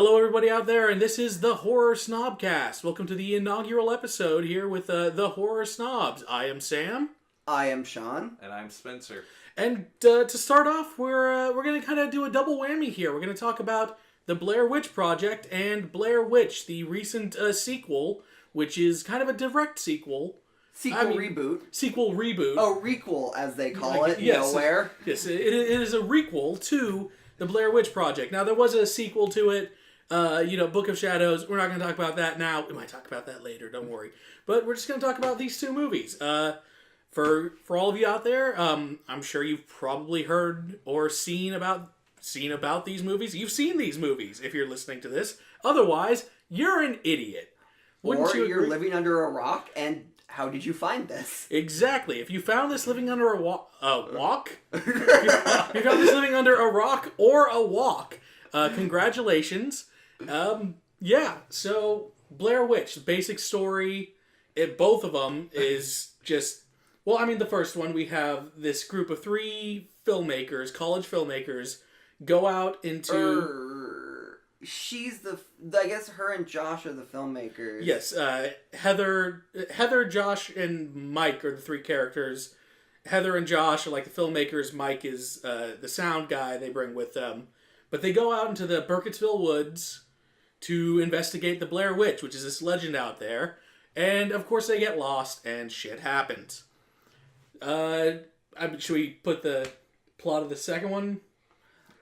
Hello, everybody out there, and this is the Horror Snobcast. Welcome to the inaugural episode here with the Horror Snobs. I am Sam. I am Sean. And I'm Spencer. And to start off, we're going to kind of do a double whammy here. We're going to talk about the Blair Witch Project and Blair Witch, the recent sequel, which is kind of a direct sequel. Reboot. Sequel reboot. Oh, requel, as they call it. Yes. Nowhere. Yes, it is a requel to the Blair Witch Project. Now, there was a sequel to it, Book of Shadows. We're not going to talk about that now. We might talk about that later, don't worry. But we're just going to talk about these two movies. For all of you out there, I'm sure you've probably heard or seen about these movies. You've seen these movies if you're listening to this. Otherwise, you're an idiot. Wouldn't you agree? You're living under a rock, and how did you find this? Exactly. If you found this living under a walk? If you found this living under a rock or a walk, congratulations. So Blair Witch, the basic story, both of them is just... Well, I mean, the first one, we have this group of three filmmakers, college filmmakers, go out into... I guess her and Josh are the filmmakers. Yes, Heather, Josh, and Mike are the three characters. Heather and Josh are like the filmmakers. Mike is the sound guy they bring with them. But they go out into the Burkittsville woods to investigate the Blair Witch, which is this legend out there. And, of course, they get lost, and shit happens. Should we put the plot of the second one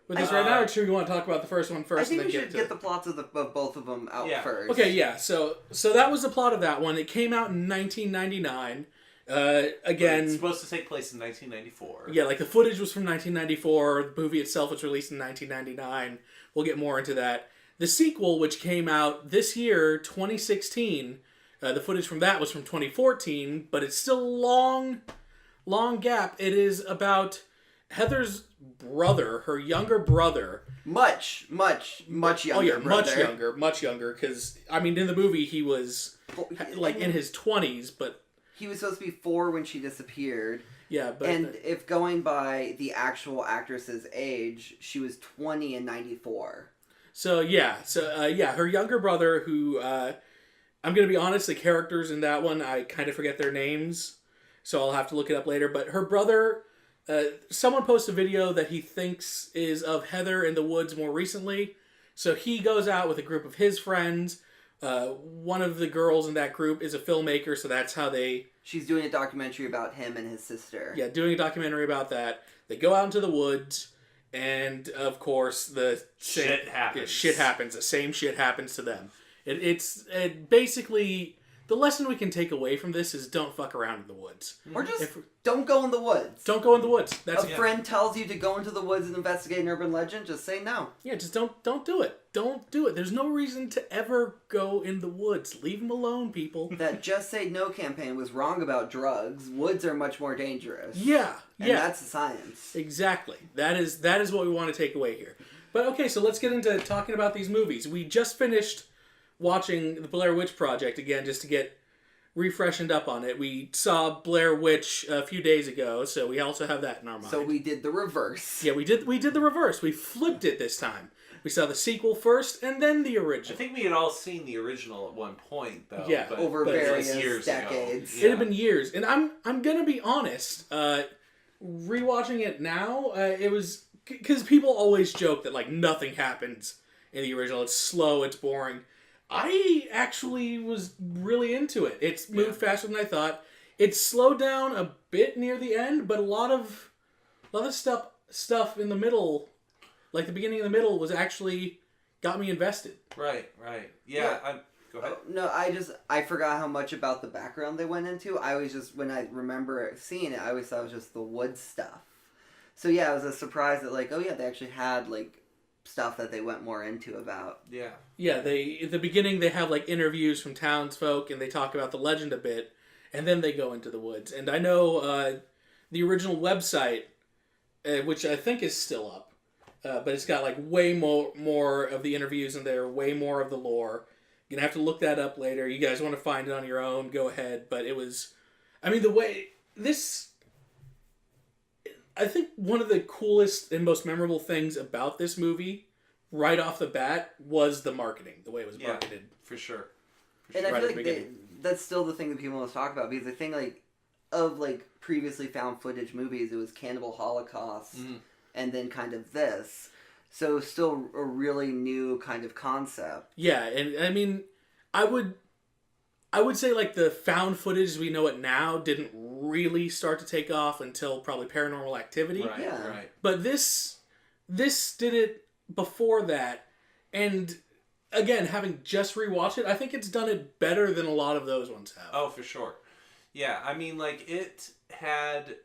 with this right now, or should we want to talk about the first one first? I think we should get the plots of both of them out first. Okay, yeah. So that was the plot of that one. It came out in 1999. Again, it's supposed to take place in 1994. Yeah, like the footage was from 1994. The movie itself was released in 1999. We'll get more into that. The sequel, which came out this year, 2016, the footage from that was from 2014, but it's still long gap. It is about Heather's brother, her younger brother. Much younger. Oh yeah, brother. much younger. Because I mean, in the movie, he was like in his 20s, but he was supposed to be 4 when she disappeared. Yeah, but if going by the actual actress's age, she was 20 in 94. So her younger brother, who I'm gonna be honest, the characters in that one I kind of forget their names, so I'll have to look it up later. But her brother. Someone posted a video that he thinks is of Heather in the woods more recently. So he goes out with a group of his friends. One of the girls in that group is a filmmaker, so that's how they... She's doing a documentary about him and his sister. Yeah, doing a documentary about that. They go out into the woods, and of course, shit happens. Shit happens. The same shit happens to them. It's basically... The lesson we can take away from this is don't fuck around in the woods. Or just don't go in the woods. Don't go in the woods. Friend tells you to go into the woods and investigate an urban legend, just say no. Yeah, just don't do it. Don't do it. There's no reason to ever go in the woods. Leave them alone, people. That Just Say No campaign was wrong about drugs. Woods are much more dangerous. Yeah. And that's the science. Exactly. That is what we want to take away here. But okay, so let's get into talking about these movies. We just finished watching the Blair Witch Project again, just to get refreshened up on it. We saw Blair Witch a few days ago, so we also have that in our mind. So we did the reverse. Yeah, we did the reverse. We flipped it this time. We saw the sequel first, and then the original. I think we had all seen the original at one point, though. Yeah, over various years decades. Ago. Yeah. It had been years, and I'm gonna be honest. Rewatching it now, it was because people always joke that like nothing happens in the original. It's slow. It's boring. I actually was really into it. It's moved faster than I thought. It slowed down a bit near the end, but a lot of stuff in the middle, like the beginning and the middle, was actually got me invested. Right. Yeah. Go ahead. No, I forgot how much about the background they went into. I was just, when I remember seeing it, I always thought it was just the wood stuff. So yeah, it was a surprise that like, oh yeah, they actually had like stuff that they went more into about. Yeah, they at the beginning they have like interviews from townsfolk and they talk about the legend a bit, and then they go into the woods. And I know the original website, which I think is still up, but it's got like way more of the interviews in there, way more of the lore. You're gonna have to look that up later. You guys want to find it on your own, go ahead. But it was, I mean, the way this. I think one of the coolest and most memorable things about this movie right off the bat was the marketing, the way it was marketed. For sure. And I Right feel at the like that's still the thing that people must talk about, because the thing of previously found footage movies, it was Cannibal Holocaust and then kind of this. So still a really new kind of concept. Yeah, and I mean, I would say like the found footage as we know it now didn't really start to take off until probably Paranormal Activity. Right, Yeah. right. But this did it before that, and again, having just rewatched it, I think it's done it better than a lot of those ones have. Oh, for sure. Yeah, I mean, like, it had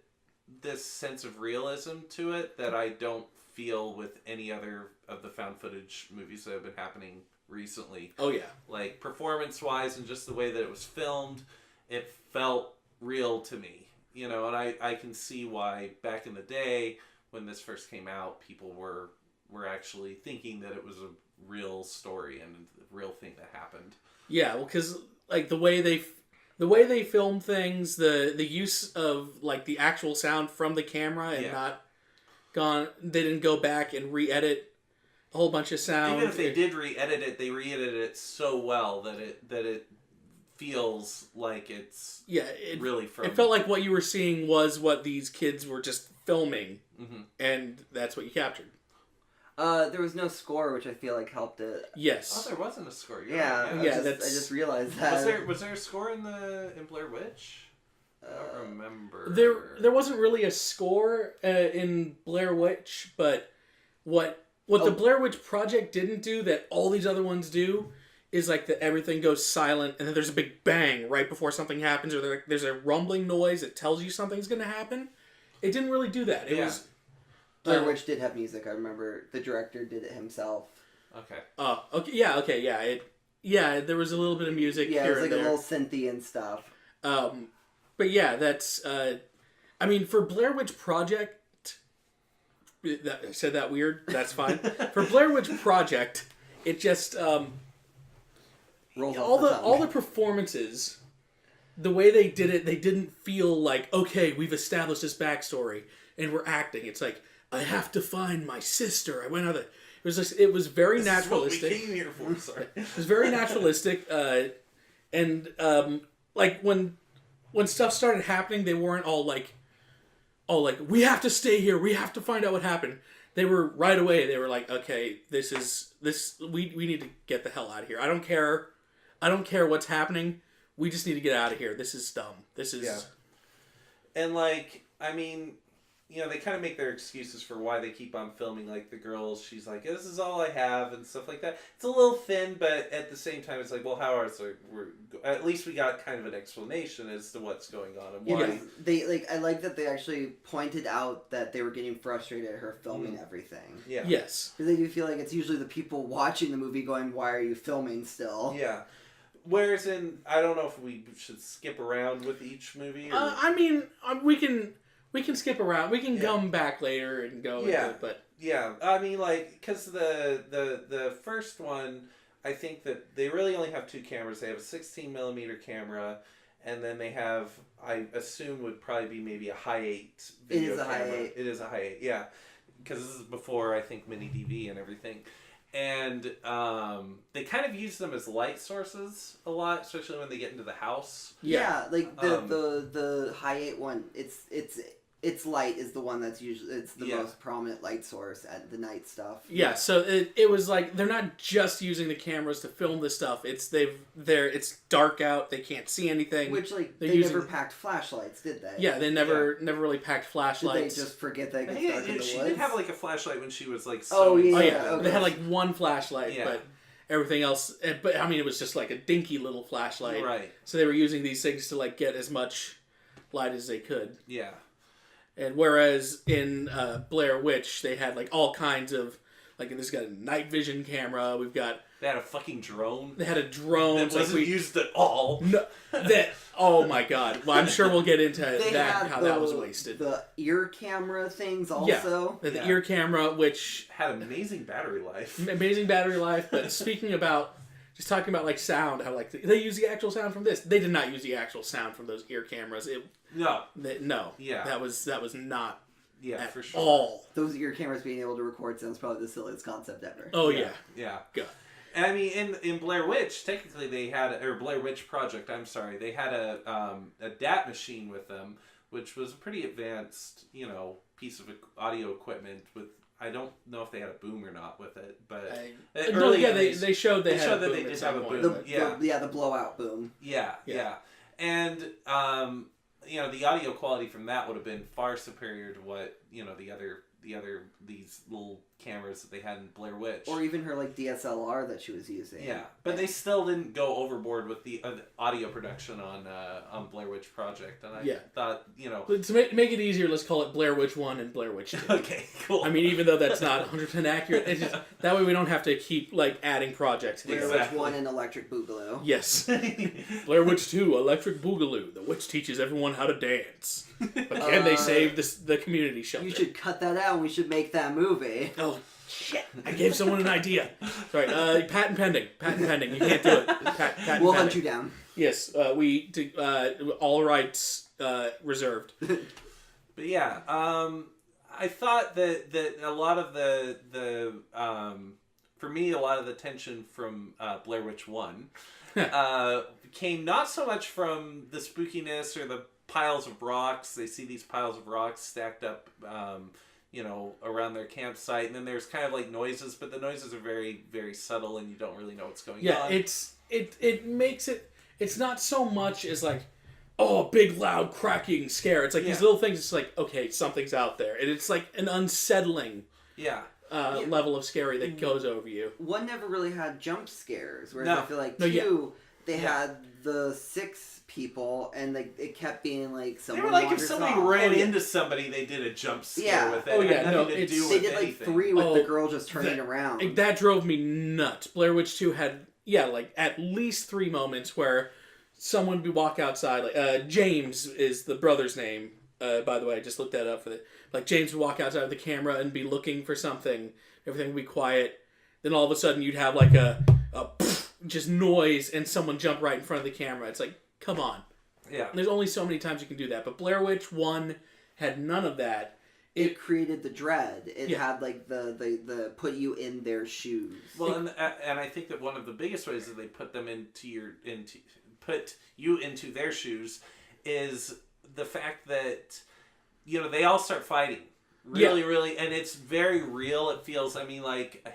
this sense of realism to it that I don't feel with any other of the found footage movies that have been happening recently. Oh, yeah. Like, performance-wise and just the way that it was filmed, it felt real to me. You know, and I can see why back in the day, when this first came out, people were actually thinking that it was a real story and a real thing that happened. Yeah, well, because like the way they filmed things, the use of like the actual sound from the camera and they didn't go back and re-edit a whole bunch of sound. Even if they did re-edit it, they re-edited it so well that it feels like it's really from... It felt like what you were seeing was what these kids were just filming, and that's what you captured. There was no score, which I feel like helped it. Yes. Oh, there wasn't a score. Yeah, Right. I just realized that. Was there a score in Blair Witch? I don't remember. There wasn't really a score in Blair Witch, but what the Blair Witch Project didn't do that all these other ones do is like that everything goes silent and then there's a big bang right before something happens, or there's a rumbling noise that tells you something's going to happen. It didn't really do that. It was... Blair Witch did have music. I remember the director did it himself. Okay. Okay. Yeah. There was a little bit of music. Yeah, here it was like and a there. little synthy and stuff. But yeah, that's. I mean, for Blair Witch Project, I said that weird. That's fine. For Blair Witch Project, it just Rolls off all the performances, the way they did it, they didn't feel like, okay, we've established this backstory and we're acting. It's like, I have to find my sister. I went out there. It was very naturalistic. This is what we came here for. Sorry. It was very naturalistic, and like when stuff started happening, they weren't all like we have to stay here. We have to find out what happened. They were right away. They were like, okay, this. We need to get the hell out of here. I don't care what's happening. We just need to get out of here. This is dumb. This is. Yeah. And like, I mean, you know, they kind of make their excuses for why they keep on filming. Like the girl, she's like, "This is all I have," and stuff like that. It's a little thin, but at the same time, it's like, well, how else we're at least we got kind of an explanation as to what's going on and why. They I like that they actually pointed out that they were getting frustrated at her filming everything. Yeah. Yes. Because they do feel like it's usually the people watching the movie going, "Why are you filming still?" Yeah. Whereas I don't know if we should skip around with each movie. Or... I mean, we can skip around. We can come back later and go into it, but... Yeah, I mean, like, because the first one, I think that they really only have two cameras. They have a 16mm camera, and then they have, I assume would probably be maybe a high 8 video camera. It is a high 8, yeah. Because this is before, I think, mini DV and everything. And they kind of use them as light sources a lot, especially when they get into the house. Yeah, like the high 8 one, its light is the one that's usually the most prominent light source at the night stuff. Yeah, so it was like they're not just using the cameras to film this stuff. It's dark out. They can't see anything. Which they never packed flashlights, did they? Yeah, they never really packed flashlights. Did they just forget they could dark in the woods? She did have like a flashlight when she was like. Oh yeah. Okay. They had like one flashlight, but everything else. But I mean, it was just like a dinky little flashlight. Right. So they were using these things to like get as much light as they could. Yeah. And whereas in Blair Witch, they had like all kinds of, like, this got a night vision camera. They had a fucking drone. They had a drone that wasn't used at all. No, oh my god. Well, I'm sure we'll get into how that was wasted. The ear camera things also. Yeah, the ear camera, which had amazing battery life. Amazing battery life. But speaking about, just talking about like sound, how like they use the actual sound from this. They did not use the actual sound from those ear cameras. No. Yeah. That was not Yeah, at for sure. all. Those ear cameras being able to record sounds probably the silliest concept ever. Oh yeah. God. And I mean, in Blair Witch, technically they had, or Blair Witch Project, I'm sorry, they had a DAT machine with them, which was a pretty advanced, piece of audio equipment with. I don't know if they had a boom or not with it, but they showed they had a that boom they did at have some a point. boom. The blowout boom. Yeah. And the audio quality from that would have been far superior to what these little cameras that they had in Blair Witch, or even her DSLR that she was using. Yeah, but they still didn't go overboard with the audio production on Blair Witch Project, and I thought But to make it easier, let's call it Blair Witch 1 and Blair Witch 2. Okay, cool. I mean, even though that's not 100% accurate, it's just, that way we don't have to keep adding projects. Blair Witch 1 and Electric Boogaloo. Yes. Blair Witch 2, Electric Boogaloo. The witch teaches everyone how to dance. But can they save the community shelter? You should cut that out and we should make that movie. Oh, shit. I gave someone an idea. Sorry. Patent pending. Patent pending. You can't do it. Patent we'll pending. hunt you down. Yes. All rights reserved. But yeah, I thought that a lot of the for me, a lot of the tension from Blair Witch 1 came not so much from the spookiness or the piles of rocks. They see these piles of rocks stacked up, around their campsite, and then there's kind of noises, but the noises are very, very subtle, and you don't really know what's going on. Yeah, it makes it. It's not so much as big, loud, cracking scare. It's these little things. It's okay, something's out there, and it's an unsettling. Level of scary that goes over you. One never really had jump scares, whereas I feel two, they had the 6 people, and it kept being someone. They were if somebody ran into somebody, they did a jump scare with it. Oh yeah, they did 3 with the girl just turning around. That drove me nuts. Blair Witch 2 had at least 3 moments where someone would walk outside. James is the brother's name. By the way, I just looked that up for the. James would walk outside of the camera and be looking for something. Everything would be quiet. Then all of a sudden you'd have a just noise and someone jump right in front of the camera. It's come on. Yeah. There's only so many times you can do that. But Blair Witch 1 had none of that. It created the dread. It had the put you in their shoes. Well, and I think that one of the biggest ways that they put them put you into their shoes is the fact that they all start fighting really, and it's very real. It feels,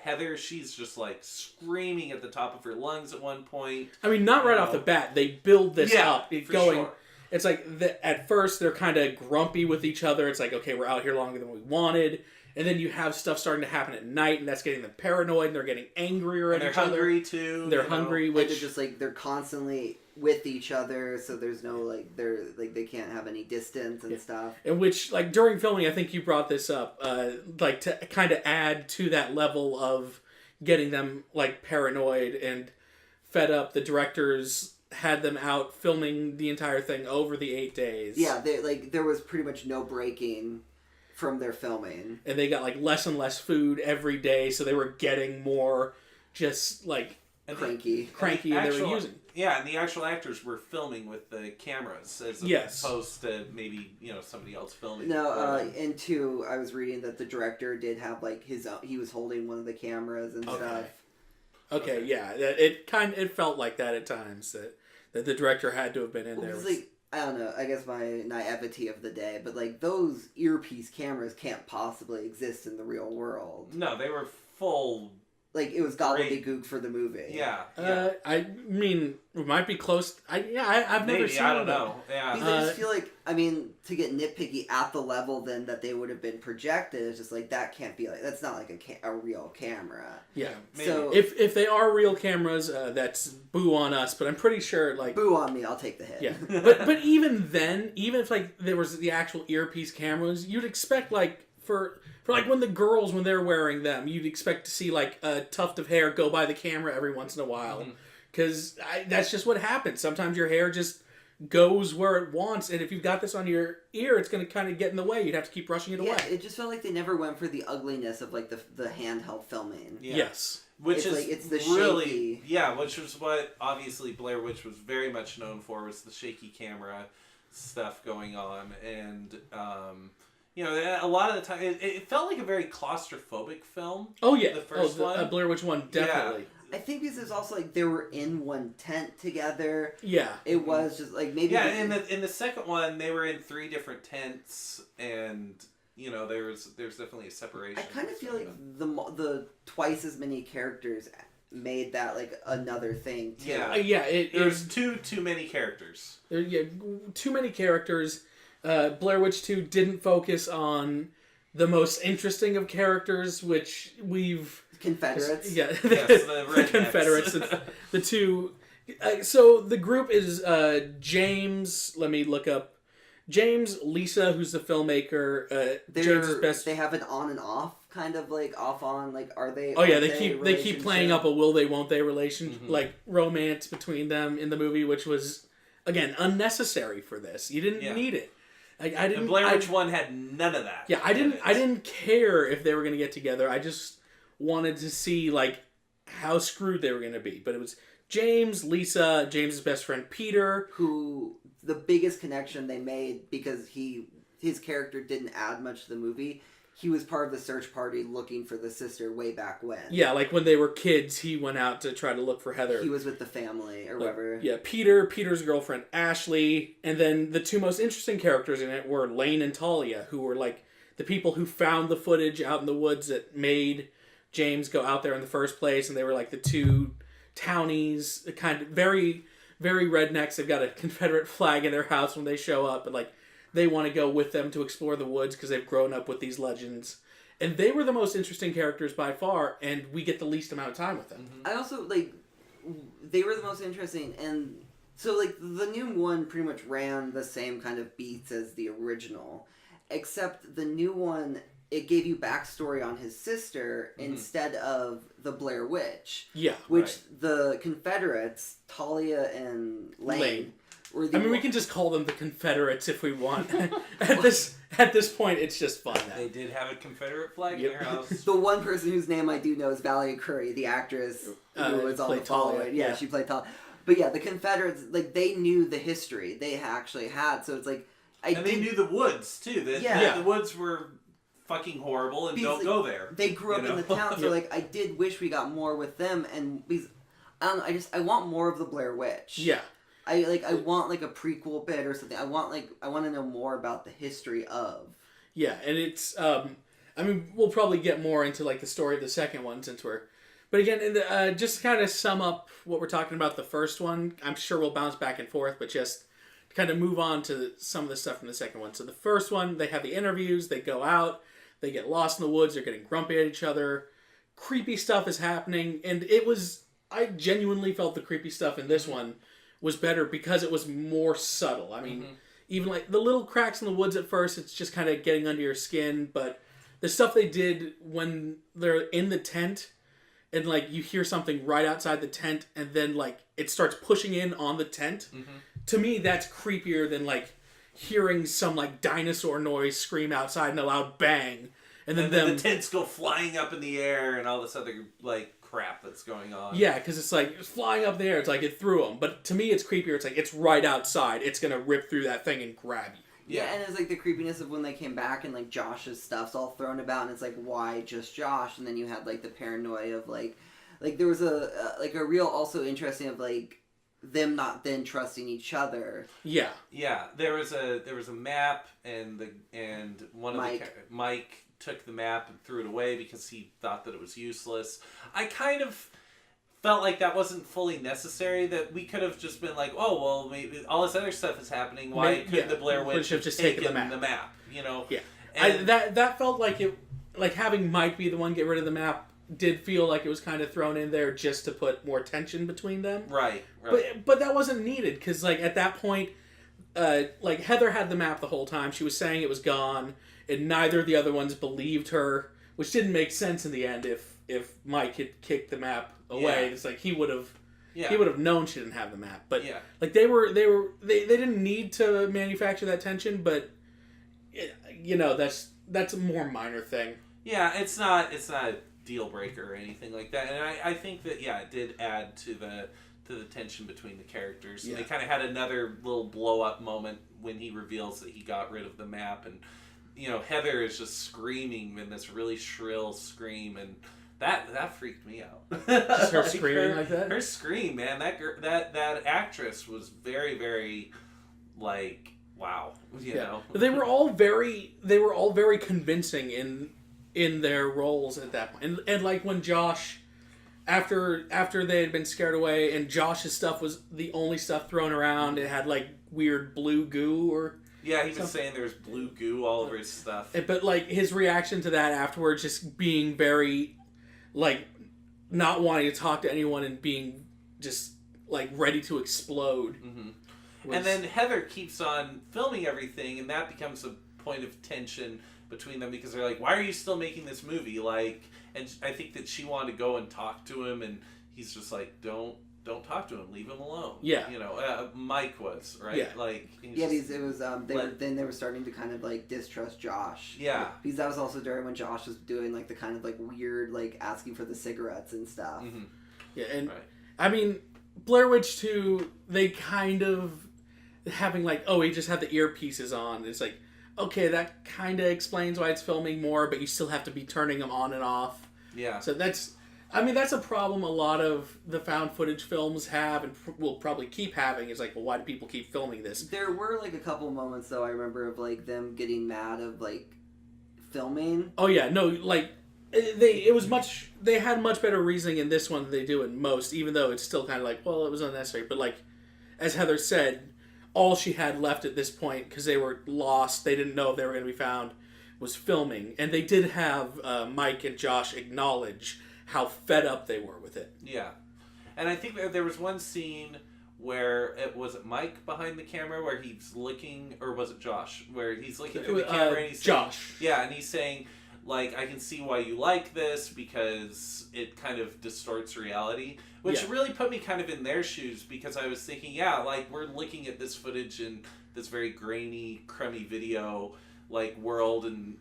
Heather, she's just screaming at the top of her lungs at one point. Not right off the bat. They build this up. Sure. It's at first they're kind of grumpy with each other. It's okay, we're out here longer than we wanted. And then you have stuff starting to happen at night, and that's getting them paranoid, and they're getting angrier at each other. They're hungry, too. They're hungry, which... They're just, they're constantly with each other, so there's no, they can't have any distance and stuff. And which, during filming, I think you brought this up, to kind of add to that level of getting them, paranoid and fed up. The directors had them out filming the entire thing over the 8 days. Yeah, there was pretty much no breaking from their filming. And they got less and less food every day, so they were getting more just cranky and they were using. Yeah, and the actual actors were filming with the cameras as opposed to maybe, somebody else filming. No, and 2, I was reading that the director did have his own, he was holding one of the cameras and stuff. Okay, yeah. It felt like that at times that the director had to have been in there. I don't know, I guess my naivety of the day, but those earpiece cameras can't possibly exist in the real world. No, they were full. It was gobbledygook for the movie. Yeah. I mean, we might be close. I've never seen. I don't know. Yeah. Because I just feel to get nitpicky at the level then that they would have been projected, it's just that can't be that's not a real camera. Yeah. Maybe. So if they are real cameras, that's boo on us. But I'm pretty sure boo on me, I'll take the hit. Yeah. but even then, even if there was the actual earpiece cameras, you'd expect for when the girls, when they're wearing them, you'd expect to see a tuft of hair go by the camera every once in a while. Because that's just what happens. Sometimes your hair just goes where it wants, and if you've got this on your ear, it's going to kind of get in the way. You'd have to keep brushing it away. It just felt like they never went for the ugliness of the handheld filming. Yeah. Yes. Which it's the really shaky. Yeah, which was what obviously Blair Witch was very much known for, was the shaky camera stuff going on, and You know, a lot of the time, it felt like a very claustrophobic film. Oh yeah, the first one. Blair Witch one, definitely. I think because it's also like they were in one tent together. Yeah, it was just like maybe. Yeah, in the second one, they were in 3 different tents, and you know, there's definitely a separation. I kind of feel like the twice as many characters made that like another thing too. Yeah, there's too many characters. Too many characters. Blair Witch 2 didn't focus on the most interesting of characters, which we've... Confederates. Yeah, yes, the Confederates. The two... so the group is James, let me look up. James, Lisa, who's the filmmaker, James's best... They have an on and off, kind of like off on, like are they... Oh yeah, they keep playing up a will they, won't they relation, like romance between them in the movie, which was, again, unnecessary for this. You didn't need it. Like, the Blair Witch one had none of that. Yeah, I didn't care if they were going to get together. I just wanted to see like how screwed they were going to be. But it was James, Lisa, James's best friend Peter, who the biggest connection they made because his character didn't add much to the movie. He was part of the search party looking for the sister way back when. Yeah, like when they were kids, he went out to try to look for Heather. He was with the family or whatever. Yeah, Peter's girlfriend Ashley, and then the 2 most interesting characters in it were Lane and Talia, who were like the people who found the footage out in the woods that made James go out there in the first place, and they were like the 2 townies, kind of very, very rednecks. They've got a Confederate flag in their house when they show up, and like they want to go with them to explore the woods because they've grown up with these legends. And they were the most interesting characters by far, and we get the least amount of time with them. I also, like, they were the most interesting, and so, like, the new one pretty much ran the same kind of beats as the original, except the new one, it gave you backstory on his sister instead of the Blair Witch. Yeah. Which the Confederates, Talia and Lane. We can just call them the Confederates if we want. At this point, it's just fun now. They did have a Confederate flag in their house. The one person whose name I do know is Valerie Curry, the actress who was on the Talia. Yeah, she played Talia. But yeah, the Confederates, like, they knew the history they actually had, so it's like... They knew the woods, too. The woods were fucking horrible, and don't go there. They grew up in the town, so like, I did wish we got more with them, and because, I don't know, I want more of the Blair Witch. Yeah. I want like a prequel bit or something. I want to know more about the history of. Yeah, and it's we'll probably get more into like the story of the second one since we're. But again, just to kind of sum up what we're talking about the first one, I'm sure we'll bounce back and forth, but just to kind of move on to some of the stuff from the second one. So the first one, they have the interviews, they go out, they get lost in the woods, they're getting grumpy at each other, creepy stuff is happening, and I genuinely felt the creepy stuff in this one was better because it was more subtle. I mean, even like the little cracks in the woods at first, it's just kind of getting under your skin, but the stuff they did when they're in the tent and like you hear something right outside the tent and then like it starts pushing in on the tent, to me that's creepier than like hearing some like dinosaur noise scream outside and a loud bang. And then the tents go flying up in the air and all this other like crap that's going on. Yeah, because it's like it's flying up there. It's like it threw them. But to me, it's creepier. It's like it's right outside. It's gonna rip through that thing and grab you. Yeah, and it's like the creepiness of when they came back and like Josh's stuff's all thrown about, and it's like why just Josh? And then you had like the paranoia of like there was a real also interesting of like them not then trusting each other. Yeah, yeah. There was a map and one of Mike took the map and threw it away because he thought that it was useless. I kind of felt like that wasn't fully necessary, that we could have just been like, oh, well, maybe all this other stuff is happening. Why couldn't the Blair Witch have just taken the map? You know? Yeah. And that felt like it, like having Mike be the one get rid of the map did feel like it was kind of thrown in there just to put more tension between them. Right. But that wasn't needed because like at that point, like Heather had the map the whole time. She was saying it was gone. And neither of the other ones believed her, which didn't make sense in the end. If Mike had kicked the map away, it's like he would have known she didn't have the map. But like they didn't need to manufacture that tension. But you know that's a more minor thing. Yeah, it's not a deal breaker or anything like that. And I think that it did add to the tension between the characters. And they kind of had another little blow up moment when he reveals that he got rid of the map and Heather is just screaming in this really shrill scream, and that freaked me out. Just her screaming like that? Her scream, man. That actress was very, very, like, wow. You know? But they were all very convincing in their roles at that point. And like when Josh, after they had been scared away, and Josh's stuff was the only stuff thrown around, it had like weird blue goo or... Yeah, he was saying there's blue goo all over his stuff. But like his reaction to that afterwards, just being very, like, not wanting to talk to anyone and being just like ready to explode. Mm-hmm. And then Heather keeps on filming everything, and that becomes a point of tension between them because they're like, "Why are you still making this movie?" Like, and I think that she wanted to go and talk to him, and he's just like, "Don't talk to him. Leave him alone." Yeah. Mike was right. Yeah. Like. It was. They were starting to kind of like distrust Josh. Yeah. Because that was also during when Josh was doing like the kind of like weird like asking for the cigarettes and stuff. Mm-hmm. Yeah, and I mean, Blair Witch 2, they kind of having like, oh, he just had the earpieces on. It's like, okay, that kind of explains why it's filming more, but you still have to be turning them on and off. Yeah. So that's a problem a lot of the found footage films have and will probably keep having. Is like, well, why do people keep filming this? There were like a couple moments though I remember of like them getting mad of like filming. Oh yeah, no, like they had much better reasoning in this one than they do in most, even though it's still kind of like, well, it was unnecessary. But like, as Heather said, all she had left at this point, because they were lost, they didn't know if they were going to be found, was filming. And they did have Mike and Josh acknowledge how fed up they were with it. Yeah. And I think there was one scene where was it Mike behind the camera where he's looking, or was it Josh, where he's looking through the camera and he's saying, Josh. Yeah, and he's saying, like, I can see why you like this because it kind of distorts reality, which really put me kind of in their shoes because I was thinking, yeah, like, we're looking at this footage in this very grainy, crummy video like world, and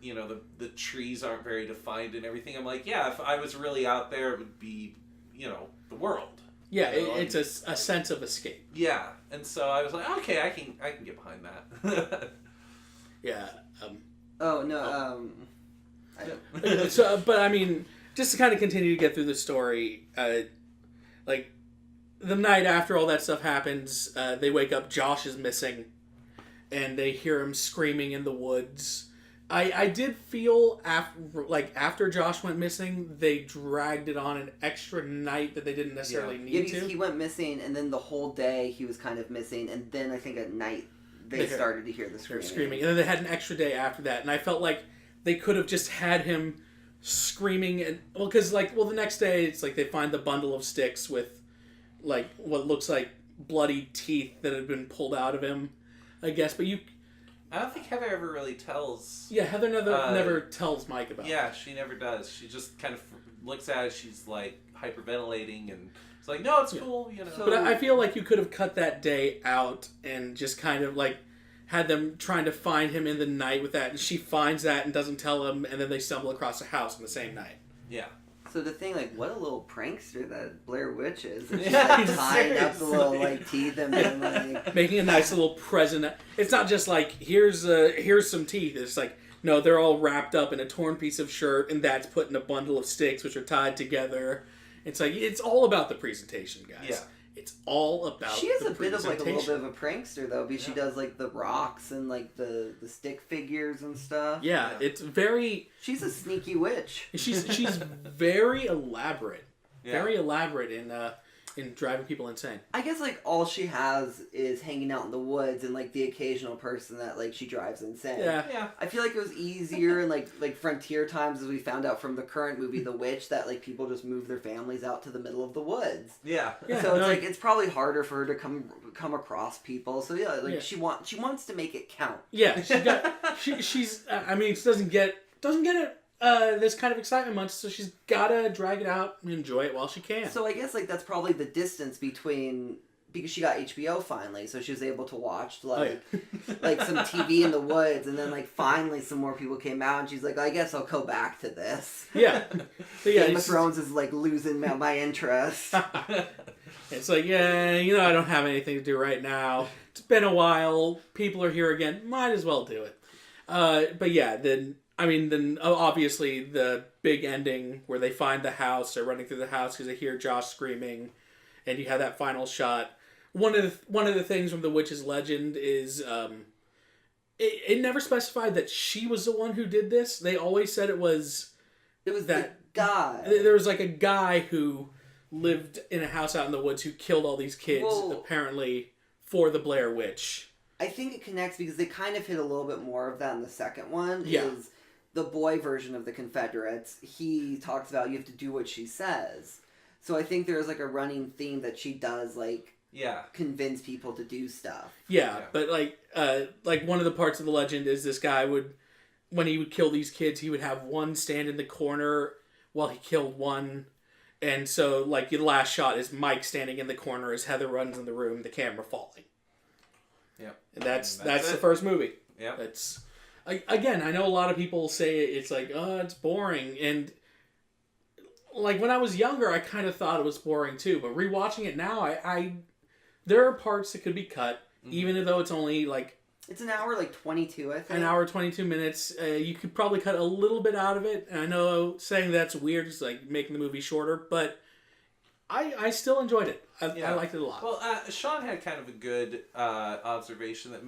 the trees aren't very defined and everything. I'm like, yeah, if I was really out there, it would be the world. Yeah, it's a sense of escape. Yeah, and so I was like, okay, I can get behind that. Yeah. So, but I mean, just to kind of continue to get through the story, like the night after all that stuff happens, they wake up. Josh is missing, and they hear him screaming in the woods. I did feel after Josh went missing, they dragged it on an extra night that they didn't necessarily need to. He went missing, and then the whole day he was kind of missing, and then I think at night they started to hear the screaming. And then they had an extra day after that, and I felt like they could have just had him screaming, and the next day it's like they find the bundle of sticks with like what looks like bloody teeth that had been pulled out of him, I guess. But I don't think Heather ever really tells. Yeah, Heather never tells Mike about it. Yeah, she never does. She just kind of looks at it. She's like hyperventilating, and it's like, no, it's cool, But I feel like you could have cut that day out and just kind of like had them trying to find him in the night with that, and she finds that and doesn't tell him, and then they stumble across a house on the same night. Yeah. So the thing, like, what a little prankster that Blair Witch is. And she's like tying up the little like teeth and then like making a nice little present. It's not just like here's some teeth. It's like no, they're all wrapped up in a torn piece of shirt, and that's put in a bundle of sticks which are tied together. It's like it's all about the presentation, guys. Yeah. It's all about. She is a bit of like a little bit of a prankster though, because she does like the rocks and like the stick figures and stuff. Yeah, it's very. She's a sneaky witch. She's very elaborate. Yeah. Very elaborate in driving people insane. I guess like all she has is hanging out in the woods and like the occasional person that like she drives insane. Yeah. I feel like it was easier in like frontier times, as we found out from the current movie The Witch, that like people just move their families out to the middle of the woods. Yeah. So it's like it's probably harder for her to come across people. So she wants to make it count. Yeah, she's I mean, she doesn't get it this kind of excitement much, so she's gotta drag it out and enjoy it while she can. So I guess like that's probably the distance between, because she got HBO finally, so she was able to watch like some TV in the woods, and then like finally some more people came out, and she's like, I guess I'll go back to this. Yeah. So, Game of Thrones is like losing my interest. It's like, I don't have anything to do right now. It's been a while. People are here again. Might as well do it. But yeah, then obviously the big ending where they find the house, they're running through the house because they hear Josh screaming, and you have that final shot. One of the things from the witch's legend is it never specified that she was the one who did this. They always said it was that the guy. There was like a guy who lived in a house out in the woods who killed all these kids apparently for the Blair Witch. I think it connects because they kind of hit a little bit more of that in the second one. Yeah. Is the boy version of the Confederates, he talks about you have to do what she says. So I think there's like a running theme that she does convince people to do stuff. Yeah. But like one of the parts of the legend is this guy when he would kill these kids, he would have one stand in the corner while he killed one. And so like the last shot is Mike standing in the corner as Heather runs in the room, the camera falling. Yeah. And that's the first movie. Yeah. That's again, I know a lot of people say it's like, oh, it's boring. And like when I was younger, I kind of thought it was boring too. But rewatching it now, I there are parts that could be cut, even though it's only like it's an hour 22, I think. An hour 22 minutes. You could probably cut a little bit out of it. And I know saying that's weird is like making the movie shorter, but I still enjoyed it. I liked it a lot. Well, Sean had kind of a good observation that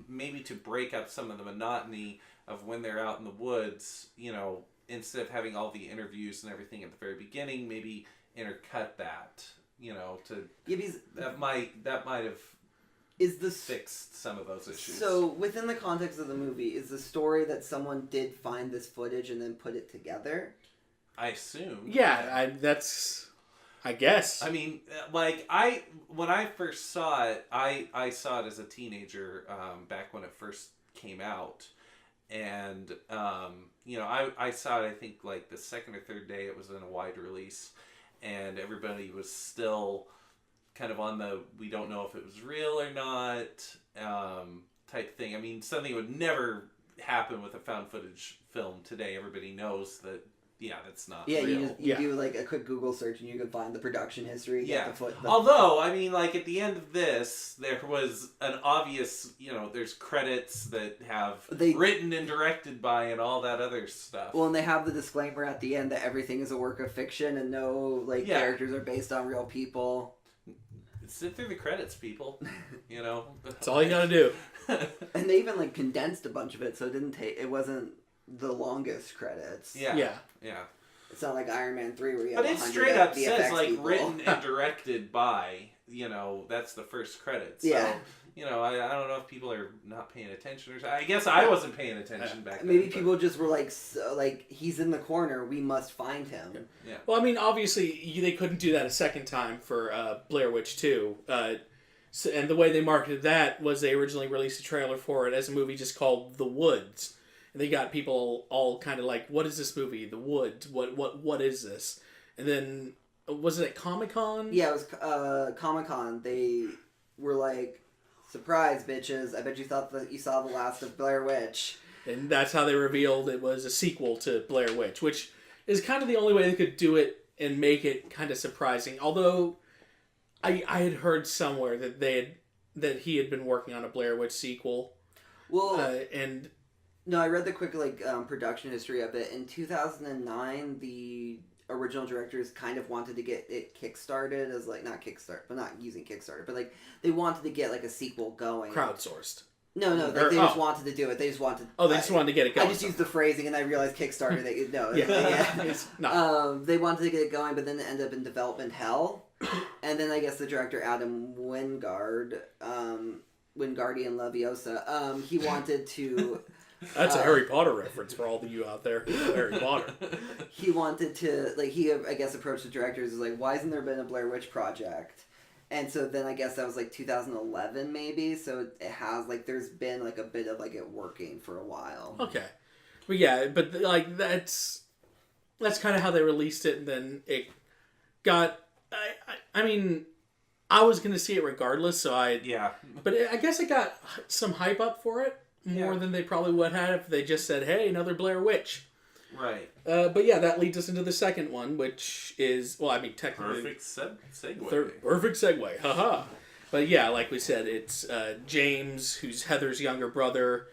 maybe to break up some of the monotony of when they're out in the woods, instead of having all the interviews and everything at the very beginning, maybe intercut that, that might have fixed some of those issues. So within the context of the movie, is the story that someone did find this footage and then put it together? I assume. Yeah, I guess. I mean, when I first saw it, I saw it as a teenager back when it first came out. And, I saw it, I think, like the second or third day it was in a wide release. And everybody was still kind of on the we don't know if it was real or not type thing. I mean, something would never happen with a found footage film today. Everybody knows that, that's not real. You do like a quick Google search and you can find the production history. Yeah. Although, I mean, like at the end of this, there was an obvious, there's credits that have written and directed by and all that other stuff. Well, and they have the disclaimer at the end that everything is a work of fiction and no characters are based on real people. Sit through the credits, people. That's all you gotta do. And they even condensed a bunch of it, so it wasn't the longest credits. Yeah. It's not like Iron Man 3 where you have But it straight up says people. written and directed by. That's the first credits. So, yeah. I don't know if people are not paying attention or something. I guess I wasn't paying attention back then. Maybe people just were he's in the corner, we must find him. Yeah. Well, I mean, obviously, they couldn't do that a second time for Blair Witch 2. And the way they marketed that was they originally released a trailer for it as a movie just called The Woods. And they got people all kind of like, what is this movie? The Woods. What is this? And then, was it at Comic-Con? Yeah, it was Comic-Con. They were like, surprise, bitches. I bet you thought that you saw the last of Blair Witch. And that's how they revealed it was a sequel to Blair Witch, which is kind of the only way they could do it and make it kind of surprising. Although, I had heard somewhere that he had been working on a Blair Witch sequel. Well, and... No, I read the quick production history of it. In 2009, the original directors kind of wanted to get it kickstarted as not Kickstarter, but not using Kickstarter, but they wanted to get a sequel going. Crowdsourced. No, they just wanted to do it. They just wanted. Oh, they just wanted to get it going. I just used the phrasing, and I realized Kickstarter. It's not. They wanted to get it going, but then it ended up in development hell. And then I guess the director Adam Wingard, Wingardium Leviosa, he wanted to. That's a Harry Potter reference for all of you out there. Harry Potter. He wanted to, he, I guess, approached the directors as why hasn't there been a Blair Witch Project? And so then I guess that was 2011 maybe, so it has, there's been a bit of it working for a while. Okay. But yeah, but that's kind of how they released it, and then it got, I mean, I was going to see it regardless, so but I guess it got some hype up for it. More than they probably would have if they just said, hey, another Blair Witch. Right. But yeah, that leads us into the second one, which is, well, I mean, technically... Perfect segue. Perfect segue. Haha. But yeah, like we said, it's James, who's Heather's younger brother,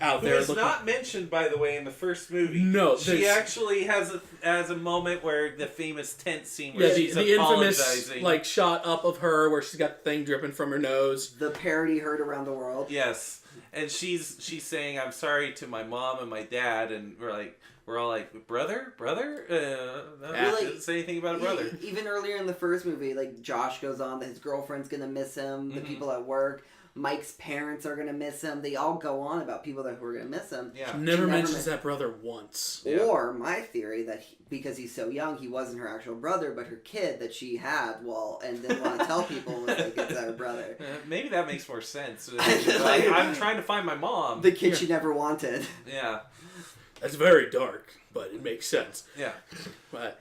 out Who there. is not mentioned, by the way, in the first movie. No, she actually has a moment where the famous tent scene Yeah, where she's the infamous apologizing. like shot up of her where she's got the thing dripping from her nose. The parody heard around the world. Yes, and she's saying, "I'm sorry to my mom and my dad," and we're all like, brother? Doesn't say anything about a brother. Even earlier in the first movie, like, Josh goes on that his girlfriend's gonna miss him, the people at work, Mike's parents are gonna miss him. They all go on about people who are gonna miss him. Yeah. Never mentions that brother once. Or my theory that because he's so young, he wasn't her actual brother, but her kid that she had, and didn't want to tell people was like it's her brother. Maybe that makes more sense. I'm trying to find my mom. The kid she never wanted. Yeah. That's very dark, but it makes sense. Yeah. But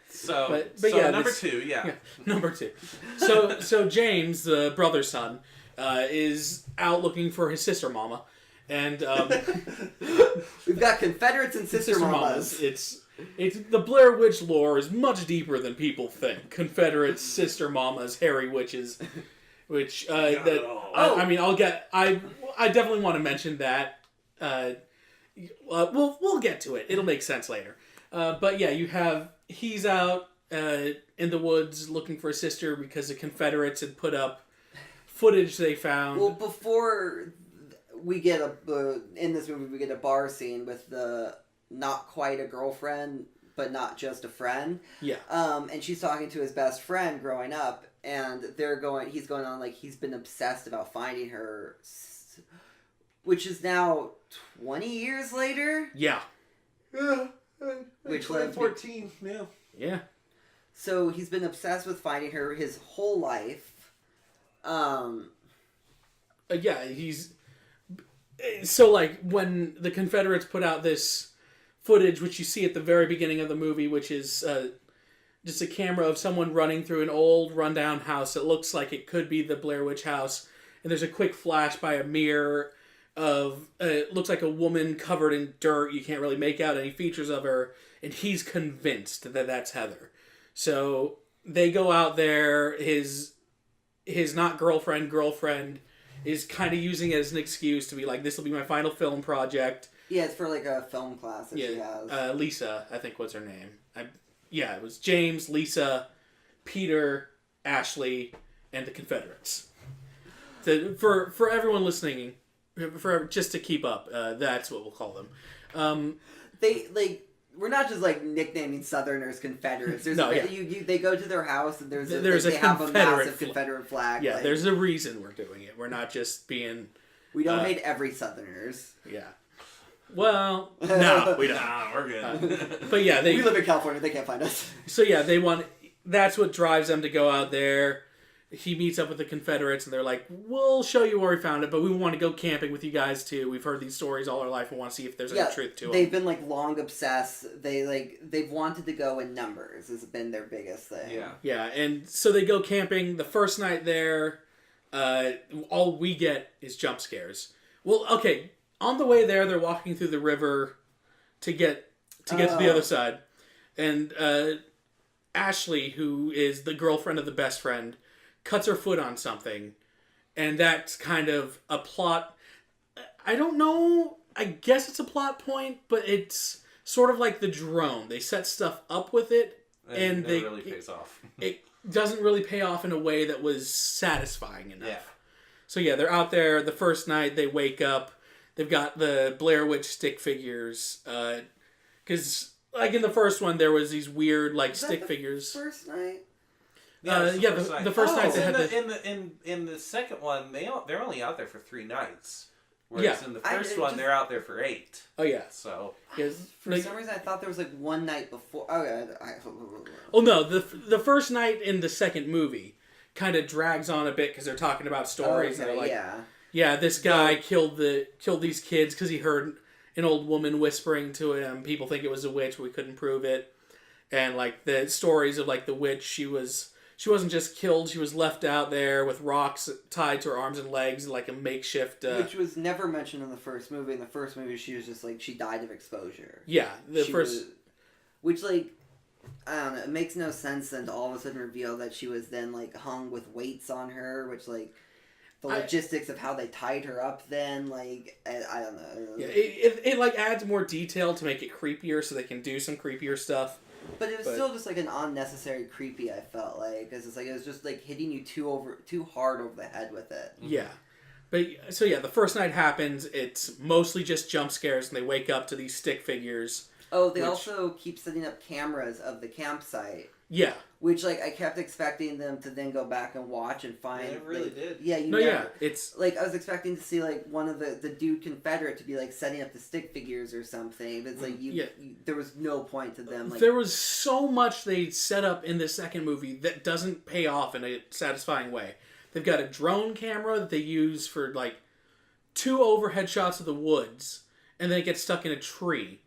yeah, number two, yeah. Number two. So James, the brother's son, is out looking for his sister mama, and we've got Confederates and sister mamas. It's the Blair Witch lore is much deeper than people think. Confederates, sister mamas, hairy witches, which I definitely want to mention that. We'll get to it. It'll make sense later. But yeah, he's out in the woods looking for a sister because the Confederates had put up footage they found. Well, before we get in this movie, we get a bar scene with the not quite a girlfriend, but not just a friend. Yeah. And she's talking to his best friend growing up, and he's going on like he's been obsessed about finding her, which is now 20 years later. Yeah. Which 2014, yeah. Yeah. So he's been obsessed with finding her his whole life. Yeah, so like when the Confederates put out this footage, which you see at the very beginning of the movie, which is just a camera of someone running through an old rundown house that looks like it could be the Blair Witch house, and there's a quick flash by a mirror of it looks like a woman covered in dirt. You can't really make out any features of her, and he's convinced that that's Heather. So they go out there. His not girlfriend is kind of using it as an excuse to be like, this will be my final film project. Yeah, it's for like a film class that she has. Lisa, I think was her name. It was James, Lisa, Peter, Ashley, and the Confederates. For everyone listening, just to keep up, that's what we'll call them. We're not just like nicknaming Southerners Confederates. There's they go to their house and they have a massive Confederate flag. Yeah, there's a reason we're doing it. We're not just being. We don't hate every Southerners. Yeah. Well, no, we don't. Nah, we're good. But yeah, we live in California. They can't find us. So yeah, that's what drives them to go out there. He meets up with the Confederates, and they're like, we'll show you where we found it, but we want to go camping with you guys, too. We've heard these stories all our life and want to see if there's any truth to them. They've been, long obsessed. They've wanted to go in numbers has been their biggest thing. Yeah. Yeah, and so they go camping. The first night there, all we get is jump scares. Well, okay, on the way there, they're walking through the river to get to the other side. And Ashley, who is the girlfriend of the best friend, cuts her foot on something, and that's kind of a plot. I don't know. I guess it's a plot point, but it's sort of like the drone. They set stuff up with it, and it really pays off. It doesn't really pay off in a way that was satisfying enough. Yeah. So yeah, they're out there the first night. They wake up. They've got the Blair Witch stick figures. Because like in the first one, there was these weird stick figures. First night. The first night they had in the second one they're only out there for 3 nights, whereas in the first one they're out there for 8. Oh yeah. So for some reason I thought there was one night before. Oh no, the first night in the second movie kind of drags on a bit because they're talking about stories and they're like, yeah, this guy killed these kids because he heard an old woman whispering to him. People think it was a witch, but we couldn't prove it. And the stories of the witch, she wasn't just killed, she was left out there with rocks tied to her arms and legs like a makeshift... Which was never mentioned in the first movie. In the first movie, she was just she died of exposure. Yeah, which, I don't know, it makes no sense then to all of a sudden reveal that she was then, hung with weights on her, which, the logistics of how they tied her up then, like, I don't know. Yeah, it like adds more detail to make it creepier so they can do some creepier stuff. But it was still just like an unnecessary creepy, I felt like, because it's like it was just like hitting you too hard over the head with it. Yeah. But so yeah, the first night happens, it's mostly just jump scares and they wake up to these stick figures. Oh, they also keep setting up cameras of the campsite. Yeah. Which, like, I kept expecting them to then go back and watch and find... They really did. Yeah, it's... Like, I was expecting to see, like, one of the dude Confederate to be, like, setting up the stick figures or something. But it's like, there was no point to them. Like, there was so much they set up in the second movie that doesn't pay off in a satisfying way. They've got a drone camera that they use for, like, 2 overhead shots of the woods. And then it gets stuck in a tree.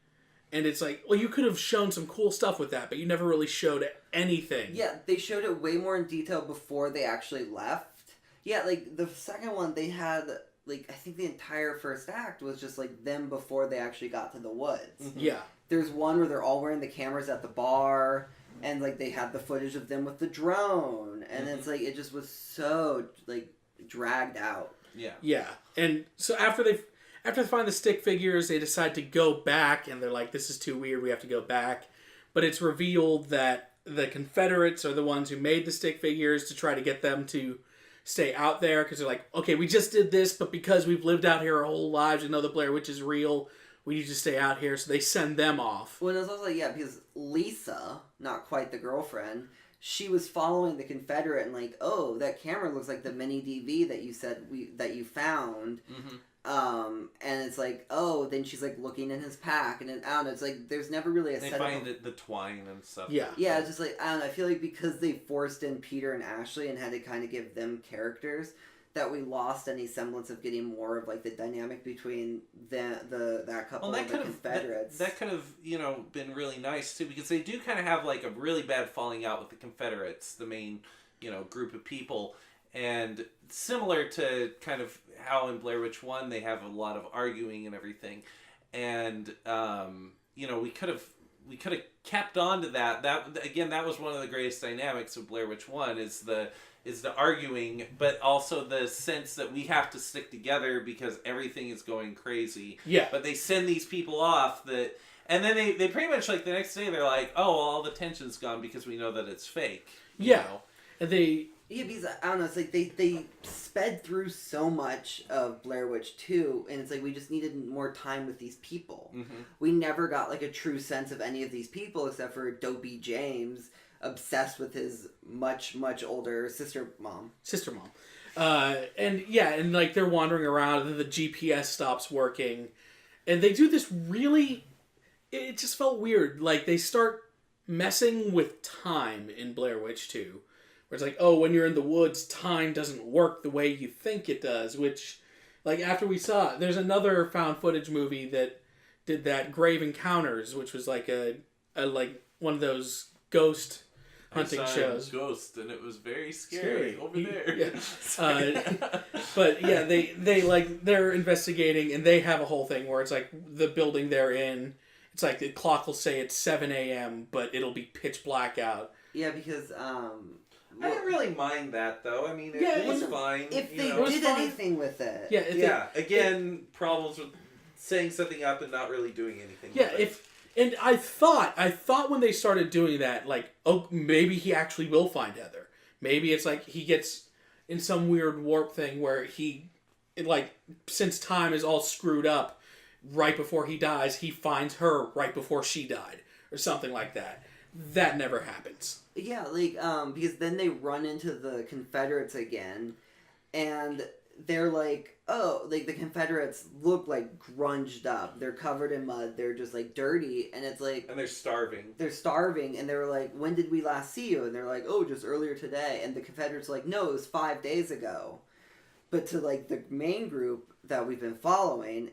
And it's like, well, you could have shown some cool stuff with that, but you never really showed anything. Yeah, they showed it way more in detail before they actually left. Yeah, like, the second one, they had, like, I think the entire first act was just, like, them before they actually got to the woods. Mm-hmm. Yeah. There's one where they're all wearing the cameras at the bar, and, like, they had the footage of them with the drone. And it's, like, it just was so, like, dragged out. Yeah. Yeah. And so after they find the stick figures, they decide to go back, and they're like, this is too weird, we have to go back. But it's revealed that the Confederates are the ones who made the stick figures to try to get them to stay out there, because they're like, okay, we just did this, but because we've lived out here our whole lives and know the Blair Witch is real, we need to stay out here, so they send them off. Well, it was also like, yeah, because Lisa, not quite the girlfriend, she was following the Confederate and like, oh, that camera looks like the mini DV that you said that you found. Mm-hmm. And it's like, oh, then she's like looking in his pack, and I don't know, it's like there's never really a They setup. find the twine and stuff. Yeah. Yeah, it's just like, I don't know, I feel like because they forced in Peter and Ashley and had to kind of give them characters, that we lost any semblance of getting more of like the dynamic between that couple and the Confederates. That could have, been really nice too, because they do kind of have like a really bad falling out with the Confederates, the main, group of people. And similar to kind of how in Blair Witch 1 they have a lot of arguing and everything. And, we could have kept on to that. That was one of the greatest dynamics of Blair Witch 1 is the arguing, but also the sense that we have to stick together because everything is going crazy. Yeah. But they send these people off and then they pretty much like the next day they're like, oh, well, all the tension's gone because we know that it's fake. Yeah. And Yeah, because, I don't know, it's like they sped through so much of Blair Witch 2, and it's like we just needed more time with these people. Mm-hmm. We never got, like, a true sense of any of these people, except for Dopey James, obsessed with his much, much older sister mom. And like, they're wandering around, and then the GPS stops working, and they do this really... It just felt weird. Like, they start messing with time in Blair Witch 2. Where it's like, oh, when you're in the woods, time doesn't work the way you think it does, which, like, after we saw, there's another found footage movie that did that, Grave Encounters, which was like a one of those ghost hunting shows. Ghost, and it was very scary over there. Yeah. But yeah, they like, they're investigating, and they have a whole thing where it's like the building they're in, it's like the clock will say it's 7 a.m., but it'll be pitch black out. Yeah, because, I didn't really mind that, though. I mean, it was fine. If they did anything with it. Yeah. Again, problems with saying something up and not really doing anything. Yeah, with and I thought when they started doing that, like, oh, maybe he actually will find Heather. Maybe it's like he gets in some weird warp thing where since time is all screwed up, right before he dies, he finds her right before she died, or something like that. That never happens. Yeah, like, because then they run into the Confederates again, and they're like, oh, like, the Confederates look, like, grunged up. They're covered in mud. They're just, like, dirty, and it's like... And they're starving. And they were like, when did we last see you? And they're like, oh, just earlier today. And the Confederates are like, no, it was 5 days ago. But to, like, the main group that we've been following...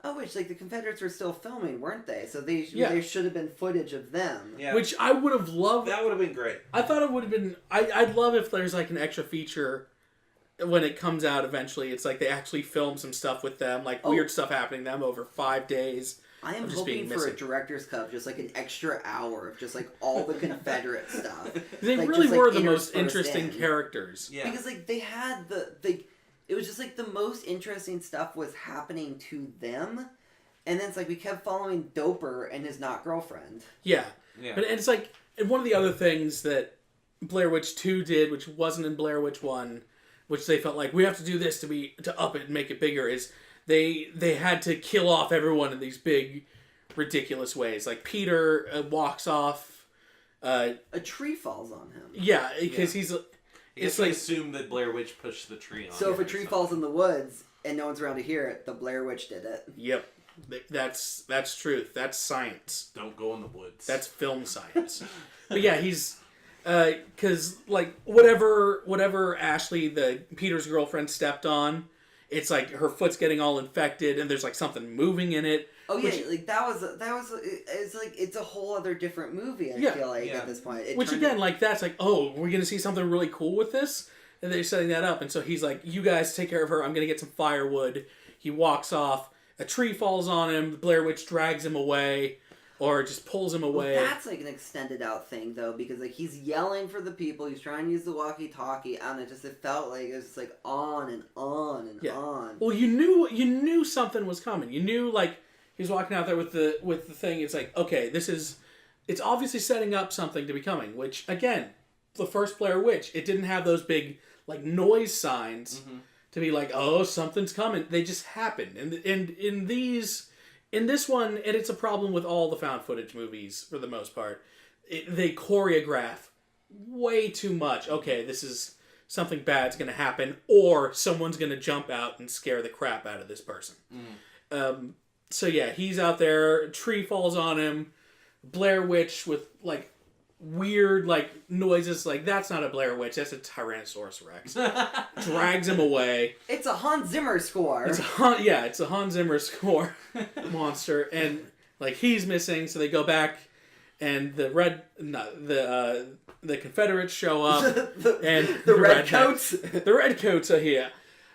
Oh, which, like, the Confederates were still filming, weren't they? So there should have been footage of them. Yeah. Which I would have loved. That would have been great. I thought it would have been... I'd love if there's, like, an extra feature when it comes out eventually. It's like they actually film some stuff with them, like weird stuff happening to them over 5 days. I am hoping for a director's cut, just like an extra hour of just like all the Confederate stuff. They like, really just, were like, the most interspersed interesting in. characters. Yeah. Because like they had it was just like the most interesting stuff was happening to them, and then it's like we kept following Doper and his not girlfriend. Yeah. Yeah. But it's like, and one of the other things that Blair Witch 2 did, which wasn't in Blair Witch 1, which they felt like we have to do this to up it and make it bigger, is they had to kill off everyone in these big, ridiculous ways. Like Peter walks off. A tree falls on him. Yeah, because he's. It's like assume that Blair Witch pushed the tree on. So if a tree falls in the woods and no one's around to hear it, the Blair Witch did it. Yep, that's truth. That's science. Don't go in the woods. That's film science. But yeah, he's because like whatever Ashley, Peter's girlfriend, stepped on, it's like her foot's getting all infected, and there's like something moving in it. Oh yeah, like that was it's like it's a whole other different movie. I feel like at this point. Which again, like that's like, oh, we're gonna see something really cool with this, and they're setting that up, and so he's like, you guys take care of her. I'm gonna get some firewood. He walks off. A tree falls on him. The Blair Witch drags him away, or just pulls him away. Well, that's like an extended out thing though, because like he's yelling for the people. He's trying to use the walkie-talkie, and it felt like it was just like on and on and on. Well, you knew something was coming. You knew like. He was walking out there with the thing. It's like, okay, it's obviously setting up something to be coming. Which again, the first Blair Witch, it didn't have those big like noise signs to be like, oh, something's coming. They just happened. And in this one, and it's a problem with all the found footage movies for the most part. They choreograph way too much. Okay, this is something bad's going to happen, or someone's going to jump out and scare the crap out of this person. So yeah, he's out there, a tree falls on him, Blair Witch with like weird like noises, like that's not a Blair Witch, that's a Tyrannosaurus Rex. Drags him away. It's a Hans Zimmer score. It's a Hans Zimmer score monster, and like he's missing, so they go back and the Confederates show up and the redcoats. The redcoats are here.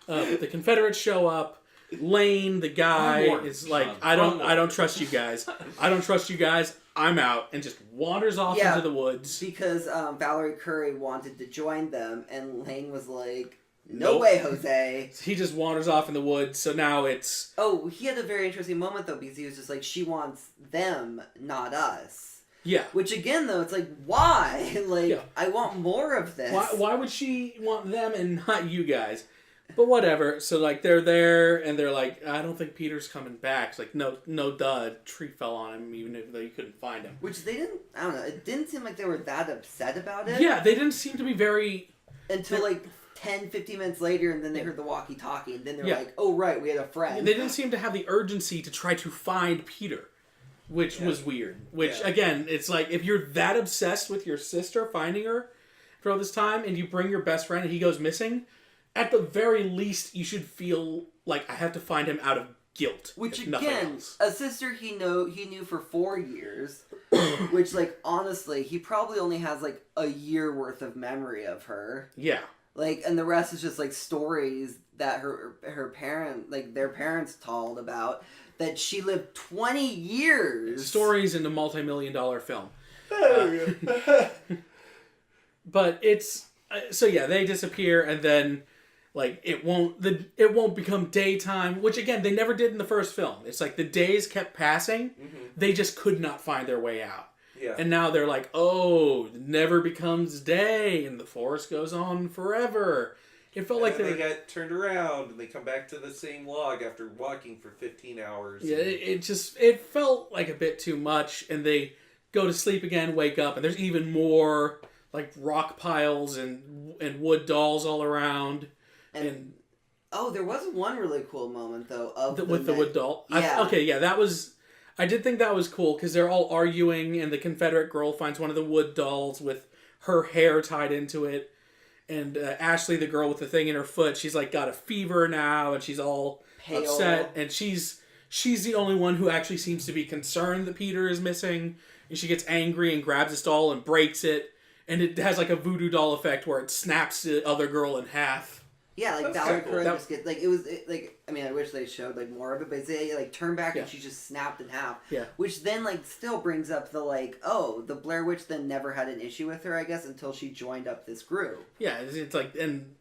The Confederates show up. Lane, the guy, is like, I don't trust you guys. I don't trust you guys. I'm out, and just wanders off into the woods. Because Valerie Curry wanted to join them, and Lane was like, no way, Jose. He just wanders off in the woods, so now it's... Oh, he had a very interesting moment, though, because he was just like, she wants them, not us. Yeah. Which, again, though, it's like, why? Like, I want more of this. Why would she want them and not you guys? But whatever. So like they're there and they're like, I don't think Peter's coming back. It's like no duh. Tree fell on him even though you couldn't find him. Which they didn't. I don't know. It didn't seem like they were that upset about it. Yeah, they didn't seem to be very until like 10, 15 minutes later, and then they heard the walkie-talkie, and then they're like, oh right, we had a friend. They didn't seem to have the urgency to try to find Peter, which was weird. Which again, it's like if you're that obsessed with your sister finding her for all this time, and you bring your best friend and he goes missing. At the very least, you should feel like I have to find him out of guilt. Which again, a sister he knew for 4 years, which like honestly, he probably only has like a year worth of memory of her. Yeah. Like, and the rest is just like stories that her their parents told about that she lived 20 years. Stories in a multi-million-dollar film. But it's so yeah, they disappear and then. Like it won't become daytime, which again they never did in the first film. It's like the days kept passing, they just could not find their way out. Yeah. And now they're like, oh, it never becomes day, and the forest goes on forever. It felt like they got turned around, and they come back to the same log after walking for 15 hours. Yeah, it felt like a bit too much, and they go to sleep again, wake up, and there's even more like rock piles and wood dolls all around. And there was one really cool moment though with the wood doll. Yeah. That was. I did think that was cool because they're all arguing, and the Confederate girl finds one of the wood dolls with her hair tied into it, and Ashley, the girl with the thing in her foot, she's like got a fever now, and she's all pale. Upset, and she's the only one who actually seems to be concerned that Peter is missing, and she gets angry and grabs this doll and breaks it, and it has like a voodoo doll effect where it snaps the other girl in half. Yeah, like Valerie Curry just get like I mean, I wish they showed like more of it, but they like turned back and she just snapped in half. Yeah. Which then like still brings up the like, oh, the Blair Witch then never had an issue with her, I guess, until she joined up this group. Yeah, it's like and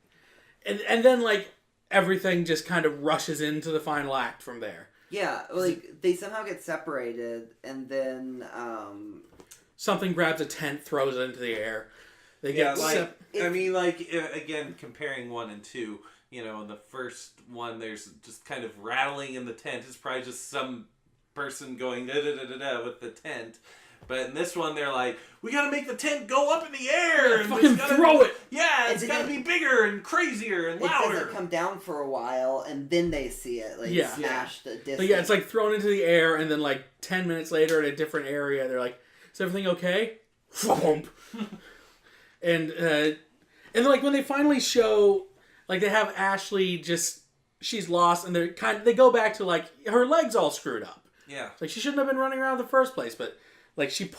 then like everything just kind of rushes into the final act from there. Yeah, like, they somehow get separated, and then, something grabs a tent, throws it into the air. They get again, comparing 1 and 2, you know, in the first one, there's just kind of rattling in the tent. It's probably just some person going da-da-da-da-da with the tent. But in this one, they're like, we gotta make the tent go up in the air! And fucking throw it! Yeah, it's gotta be bigger and crazier and louder! It doesn't come down for a while, and then they see it, like, smashed a distance. But yeah, it's like thrown into the air, and then like 10 minutes later in a different area, they're like, is everything okay? And then like when they finally show, like they have Ashley she's lost, and they go back to like, her leg's all screwed up. Yeah. Like she shouldn't have been running around in the first place, but like she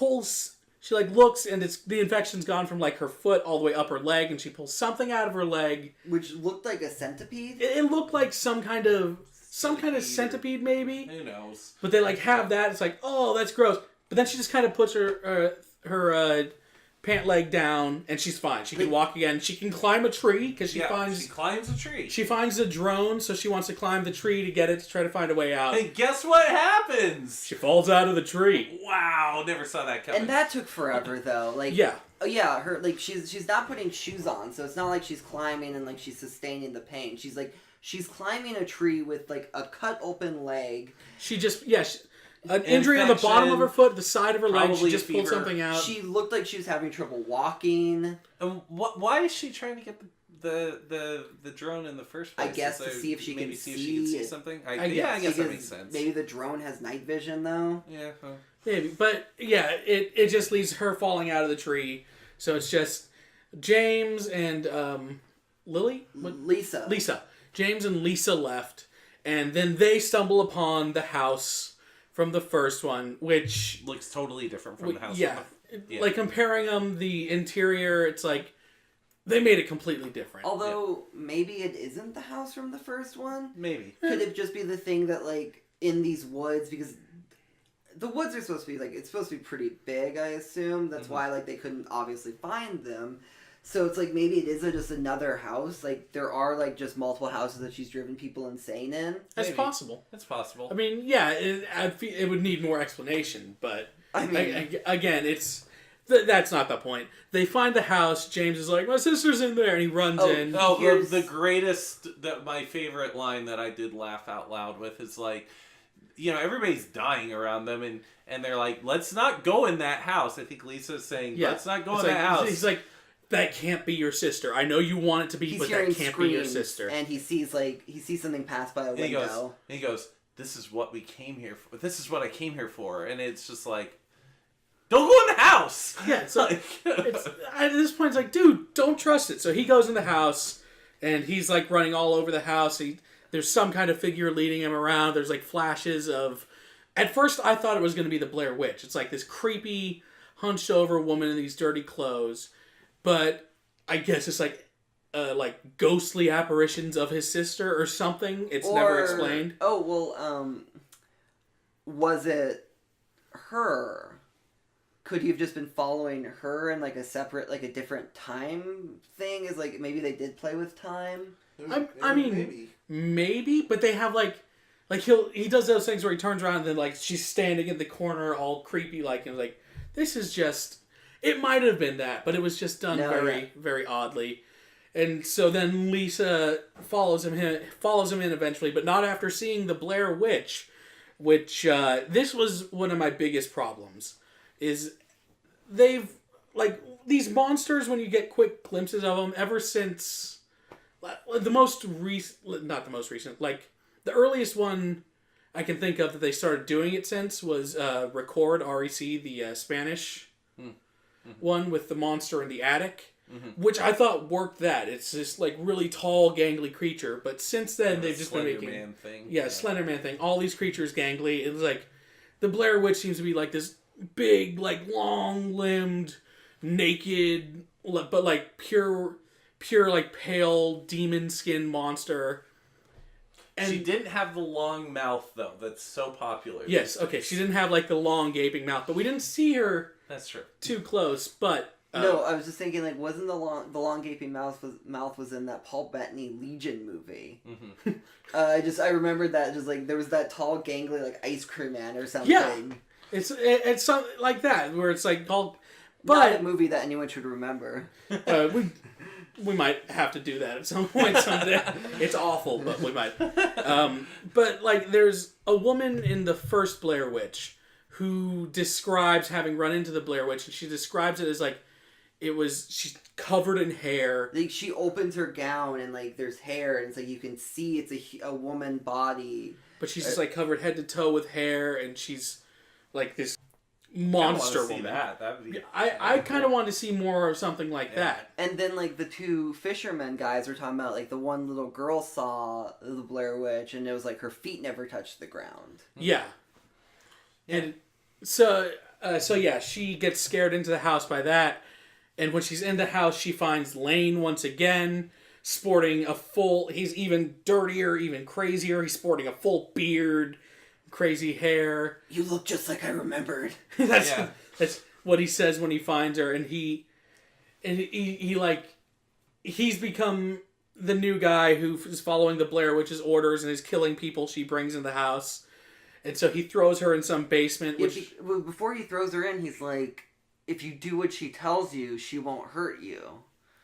like looks, and the infection's gone from like her foot all the way up her leg, and she pulls something out of her leg, which looked like a centipede. It looked like some kind of centipede, maybe. Who knows? But they like have that. It's like, oh, that's gross. But then she just kind of puts her pant leg down, and she's fine. She can walk again. She can climb a tree because she climbs a tree. She finds the drone, so she wants to climb the tree to get it to try to find a way out. And guess what happens? She falls out of the tree. Wow, never saw that coming. And that took forever, though. Like, yeah, her like she's not putting shoes on, so it's not like she's climbing and like she's sustaining the pain. She's climbing a tree with like a cut open leg. An injury on the bottom of her foot, the side of her leg. She just pulled something out. She looked like she was having trouble walking. Why is she trying to get the drone in the first place? I guess to see if she can see something. I guess that makes sense. Maybe the drone has night vision, though. Yeah, maybe. But yeah, it just leaves her falling out of the tree. So it's just James and Lisa. James and Lisa left, and then they stumble upon the house from the first one, which looks totally different from the house. Yeah. Like comparing them, the interior, it's like they made it completely different. Although maybe it isn't the house from the first one. Maybe. Could it just be the thing that like in these woods, because the woods are supposed to be like, it's supposed to be pretty big, I assume. That's why like they couldn't obviously find them. So it's like maybe it is just another house. Like there are like just multiple houses that she's driven people insane in. That's possible. That's possible. I mean, yeah, it would need more explanation, but I mean, again, that's not the point. They find the house. James is like, my sister's in there, and he runs in. Oh, the greatest, my favorite line that I did laugh out loud with is like, you know, everybody's dying around them, and they're like, let's not go in that house. I think Lisa's saying, let's not go in that house. He's like, that can't be your sister. I know you want it to be, but that can't be your sister. And he sees something pass by a window. He goes, this is what we came here for. This is what I came here for. And it's just like, don't go in the house! Yeah, so at this point, it's like, dude, don't trust it. So he goes in the house, and he's like running all over the house. There's some kind of figure leading him around. There's like flashes of... At first, I thought it was going to be the Blair Witch. It's like this creepy, hunched over woman in these dirty clothes. But I guess it's like ghostly apparitions of his sister or something. It's never explained. Oh, well, was it her? Could he have just been following her in like a separate, like a different time thing? Is like maybe they did play with time? I mean, maybe, but they have like he does those things where he turns around and then like she's standing in the corner all creepy and like, this is just... It might have been that, but it was just done very oddly. And so then Lisa follows him in eventually, but not after seeing the Blair Witch, which this was one of my biggest problems. Is they've like these monsters when you get quick glimpses of them ever since the earliest one I can think of that they started doing it since was Record, REC, the Spanish one with the monster in the attic, which I thought worked that. It's this like really tall, gangly creature, but since then they've just been making... Slender Man thing. Yeah, Slender Man thing. All these creatures gangly. It was like, the Blair Witch seems to be like this big, like long-limbed, naked, but like pure like pale demon skin monster. And she didn't have the long mouth though. That's so popular. Yes, okay. She didn't have like the long gaping mouth, but we didn't see her... That's true. Too close, but No, I was just thinking, like, wasn't the long gaping mouth was in that Paul Bettany Legion movie? Mm-hmm. I remembered that, just like there was that tall gangly like ice cream man or something. Yeah, it's something like that where it's like called, Not but a movie that anyone should remember. we might have to do that at some point someday. It's awful, but we might. But like, there's a woman in the first Blair Witch who describes having run into the Blair Witch, and she describes it as like she's covered in hair. Like, she opens her gown and like there's hair, and it's like you can see it's a woman body. But she's just like covered head to toe with hair, and she's like this monster woman. That'd be I kind of want to see more of something like that. And then like the two fishermen guys were talking about like the one little girl saw the Blair Witch, and it was like her feet never touched the ground. Yeah. And so yeah, she gets scared into the house by that. And when she's in the house, she finds Lane once again, sporting he's even dirtier, even crazier. He's sporting a full beard, crazy hair. You look just like I remembered. That's what he says when he finds her. And he he's become the new guy who is following the Blair Witch's orders and is killing people she brings in the house. And so he throws her in some basement. Before he throws her in, he's like, if you do what she tells you, she won't hurt you.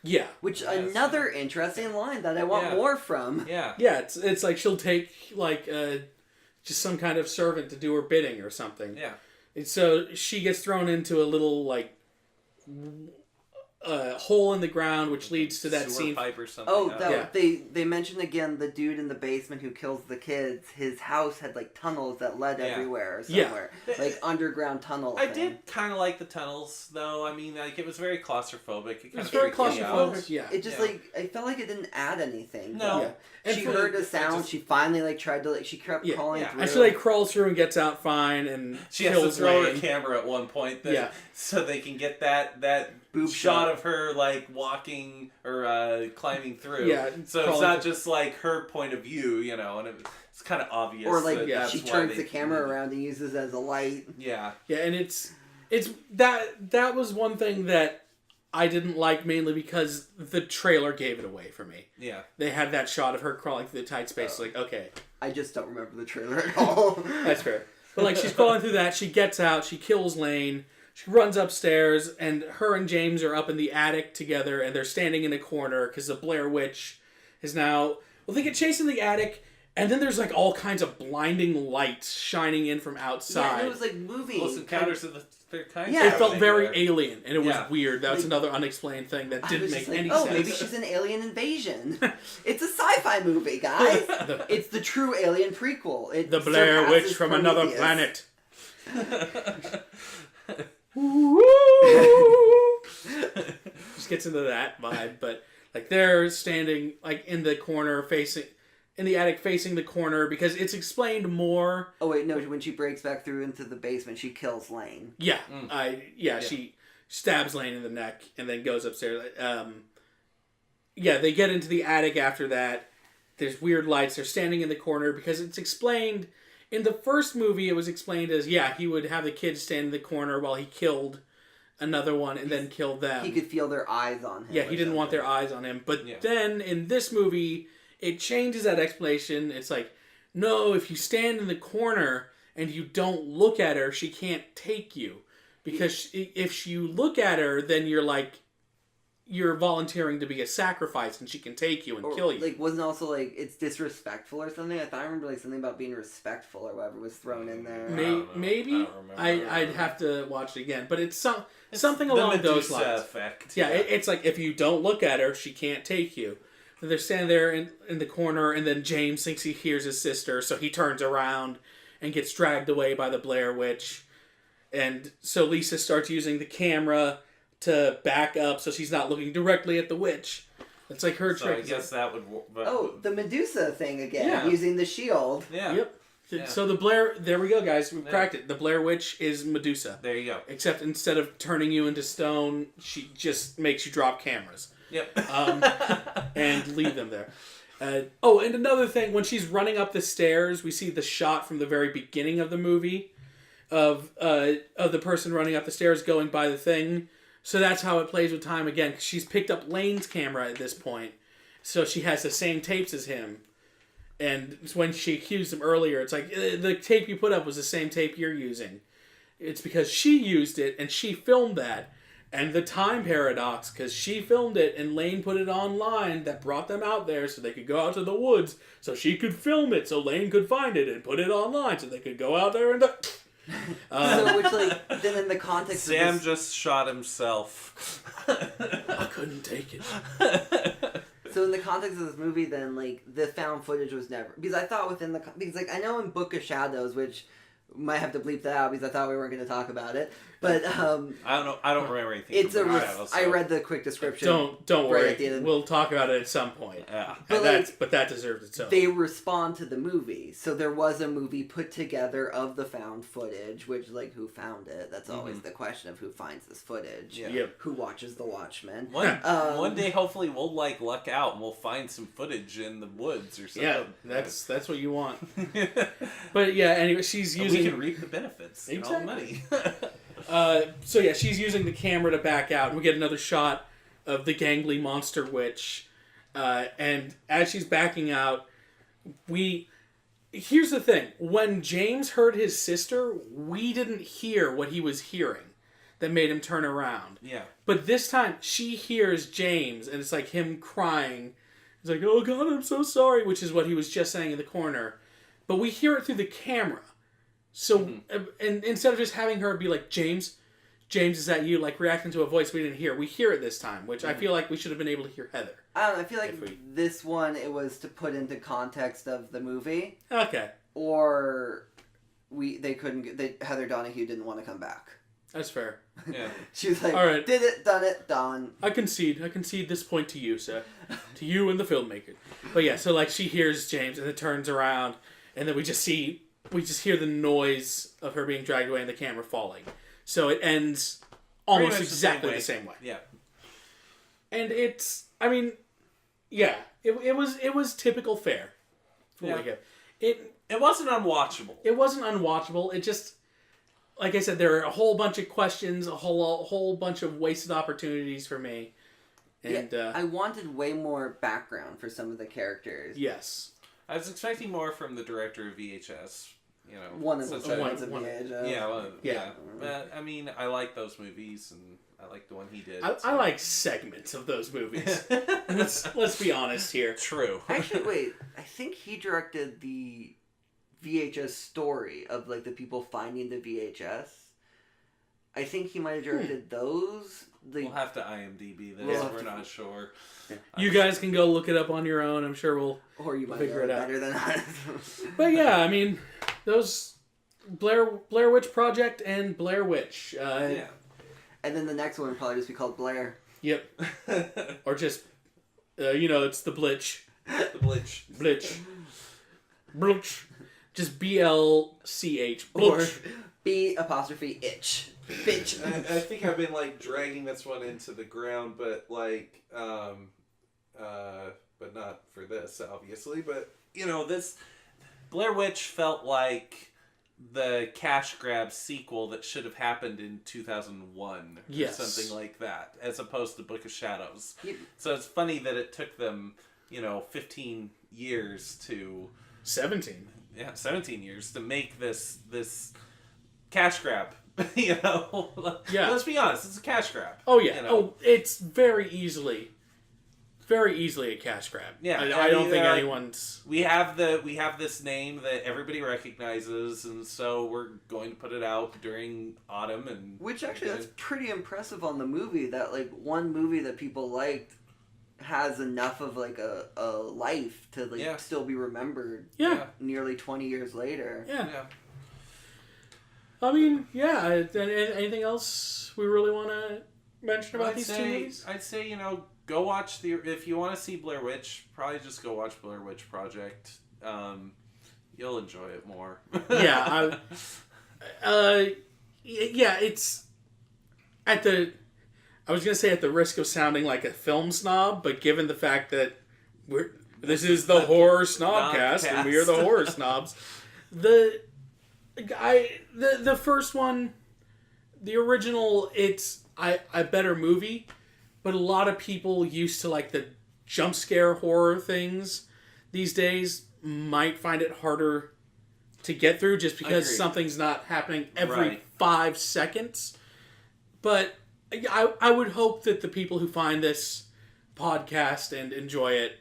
Yeah. Which, another interesting line that I want more from. Yeah. Yeah, it's like she'll take, like, just some kind of servant to do her bidding or something. Yeah. And so she gets thrown into a little, like, hole in the ground, which leads to that sewer scene. Pipe or something. Oh, they mentioned again the dude in the basement who kills the kids. His house had like tunnels that led everywhere or somewhere, like underground tunnel. I did kind of like the tunnels, though. I mean, like it was very claustrophobic. It was very claustrophobic. Yeah, it just like I felt like it didn't add anything. No, and she heard a sound. She finally like tried to she kept crawling through. And she like crawls through and gets out fine, and she has to throw her camera at one point. So they can get that boob shot of her like walking or climbing through. Yeah. So it's not just like her point of view, you know, and it's kind of obvious. Or like she turns the camera around and uses it as a light. Yeah. Yeah, and it's that was one thing that I didn't like, mainly because the trailer gave it away for me. Yeah. They had that shot of her crawling through the tight space. Like, okay. I just don't remember the trailer at all. That's fair. But like, she's crawling through that. She gets out. She kills Lane. She runs upstairs, and her and James are up in the attic together, and they're standing in a corner because the Blair Witch is now... Well, they get chased in the attic, and then there's like all kinds of blinding lights shining in from outside. Yeah, and it was like moving. Close Encounters of the Third Kind. Yeah, it felt very alien, and it was weird. That was like, another unexplained thing that didn't make any sense. Oh, maybe she's an alien invasion. It's a sci-fi movie, guys. It's the true Alien prequel. The Blair Witch from another planet. Just gets into that vibe, but like they're standing like in the corner in the attic facing the corner because it's explained more. Oh wait, no, when she breaks back through into the basement, she kills Lane. Yeah. She stabs Lane in the neck and then goes upstairs. They get into the attic after that. There's weird lights. They're standing in the corner because it's explained in the first movie. It was explained as he would have the kids stand in the corner while he killed another one and then killed them. He could feel their eyes on him. Yeah, he didn't want their eyes on him. But then in this movie, it changes that explanation. It's like, no, if you stand in the corner and you don't look at her, she can't take you. Because if you look at her, then you're volunteering to be a sacrifice and she can take you and kill you. Like, wasn't also like, it's disrespectful or something? I thought I remember like something about being respectful or whatever was thrown in there. Maybe? I'd have to watch it again. But it's something along those lines. Effect. Yeah, it's like if you don't look at her, she can't take you. And they're standing there in the corner, and then James thinks he hears his sister, so he turns around and gets dragged away by the Blair Witch. And so Lisa starts using the camera to back up so she's not looking directly at the witch. It's like her trick. I guess that would... the Medusa thing again, using the shield. Yeah. Yep. Yeah. So the Blair... There we go, guys. We cracked it. The Blair Witch is Medusa. There you go. Except instead of turning you into stone, she just makes you drop cameras. Yep. And leave them there. And another thing, when she's running up the stairs, we see the shot from the very beginning of the movie of the person running up the stairs going by the thing. So that's how it plays with time again. 'Cause she's picked up Lane's camera at this point. So she has the same tapes as him. And when she accused him earlier, it's like, the tape you put up was the same tape you're using. It's because she used it and she filmed that. And the time paradox, because she filmed it and Lane put it online, that brought them out there so they could go out to the woods so she could film it so Lane could find it and put it online so they could go out there and... So, which, like, then in the context Sam of this... just shot himself. I couldn't take it. So in the context of this movie, then, like, the found footage was never... Because I thought within the... Because, like, I know in Book of Shadows, which... Might have to bleep that out because I thought we weren't going to talk about it. But, I don't know. I don't remember anything. It's from a... Shadows, I so- read the quick description. Don't worry. At the end. We'll talk about it at some point. Yeah. But That deserves its own. They respond to the movie. So there was a movie put together of the found footage, which, like, who found it? That's always the question of who finds this footage. Yeah. Yep. Who watches The Watchmen. One day, hopefully, we'll, like, luck out and we'll find some footage in the woods or something. Yeah, that's what you want. But yeah, anyway, she's And using... we can reap the benefits. And all the money. So yeah, she's using the camera to back out, and we get another shot of the gangly monster witch. And as she's backing out, here's the thing: when James heard his sister, we didn't hear what he was hearing that made him turn around. Yeah. But this time, she hears James, and it's like him crying. He's like, "Oh God, I'm so sorry," which is what he was just saying in the corner. But we hear it through the camera. So, and instead of just having her be like, James, is that you? Like, reacting to a voice we didn't hear. We hear it this time, which I feel like we should have been able to hear Heather. I don't know. I feel like this one, it was to put into context of the movie. Okay. Or Heather Donahue didn't want to come back. That's fair. Yeah. She was like, All right. did it, done it, done. I concede this point to you, sir. To you and the filmmaker. But yeah, so like she hears James and it turns around and then we just hear the noise of her being dragged away and the camera falling. So it ends almost exactly the same way. Yeah. And it's, I mean, yeah, it was typical fare. Yeah. It wasn't unwatchable. It wasn't unwatchable. It just, like I said, there are a whole bunch of questions, a whole bunch of wasted opportunities for me. And I wanted way more background for some of the characters. yes. I was expecting more from the director of VHS. You know, One of such the a- ones of VHS. Yeah. But, I mean, I like those movies, and I like the one he did. I like segments of those movies. let's be honest here. True. Actually, wait. I think he directed the VHS story of, like, the people finding the VHS. I think he might have directed those. We'll have to IMDb this. We'll We're not sure. You guys can go look it up on your own. I'm sure we'll Or you might figure know it out. better than us. But yeah, I mean, those Blair Witch Project and Blair Witch. Yeah. And then the next one would probably just be called Blair. Yep. Or just, it's the Blitch. The Blitch. Blitch. Blitch. Just BLCH. Or Blitch. B''itch. Bitch. I think I've been like dragging this one into the ground, but like, but not for this, obviously. But this Blair Witch felt like the cash grab sequel that should have happened in 2001 Yes. or something like that, as opposed to Book of Shadows. Yep. So it's funny that it took them, 15 years to 17. 17 years to make this cash grab. Yeah. Let's be honest, it's a cash grab. Oh yeah. Oh, it's very easily a cash grab. Yeah. I don't think anyone's. We have this name that everybody recognizes, and so we're going to put it out during autumn. And Which actually, that's pretty impressive on the movie. That like one movie that people liked has enough of like a life to like still be remembered. Yeah. Nearly 20 years later. Yeah. I mean, yeah. Anything else we really want to mention about these two movies? I'd say go watch if you want to see Blair Witch, probably just go watch Blair Witch Project. You'll enjoy it more. Yeah. It's at the. I was gonna say at the risk of sounding like a film snob, but given the fact that this is the horror snobcast and we are the horror snobs, the first one, the original, it's a better movie, but a lot of people used to like the jump scare horror things these days might find it harder to get through just because Agreed. something's not happening every Right. 5 seconds. But I would hope that the people who find this podcast and enjoy it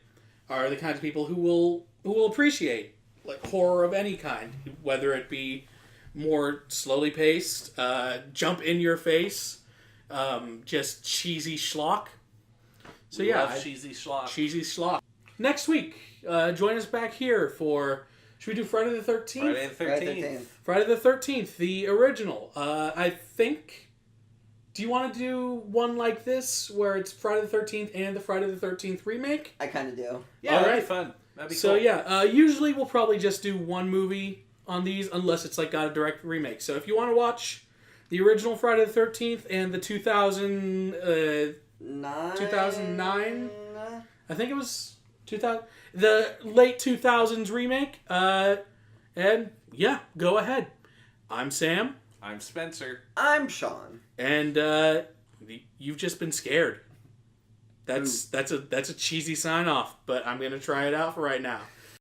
are the kinds of people who will appreciate like horror of any kind, whether it be more slowly paced, jump in your face, just cheesy schlock. So yeah, Love cheesy schlock. cheesy schlock. Next week, join us back here for. Should we do Friday the 13th? Friday the Friday 13th. the 13th. Friday the 13th, the original. I think. Do you want to do one like this where it's Friday the 13th and the Friday the 13th remake? I kind of do. Yeah, All that'd right. be fun. That'd be So cool. yeah, usually we'll probably just do one movie on these unless it's like got a direct remake. So if you want to watch the original Friday the 13th and the 2009, I think it was 2000, the late 2000s remake, and yeah, go ahead. I'm Sam, I'm Spencer. I'm Sean. and you've just been scared. That's a cheesy sign off, but I'm gonna try it out for right now.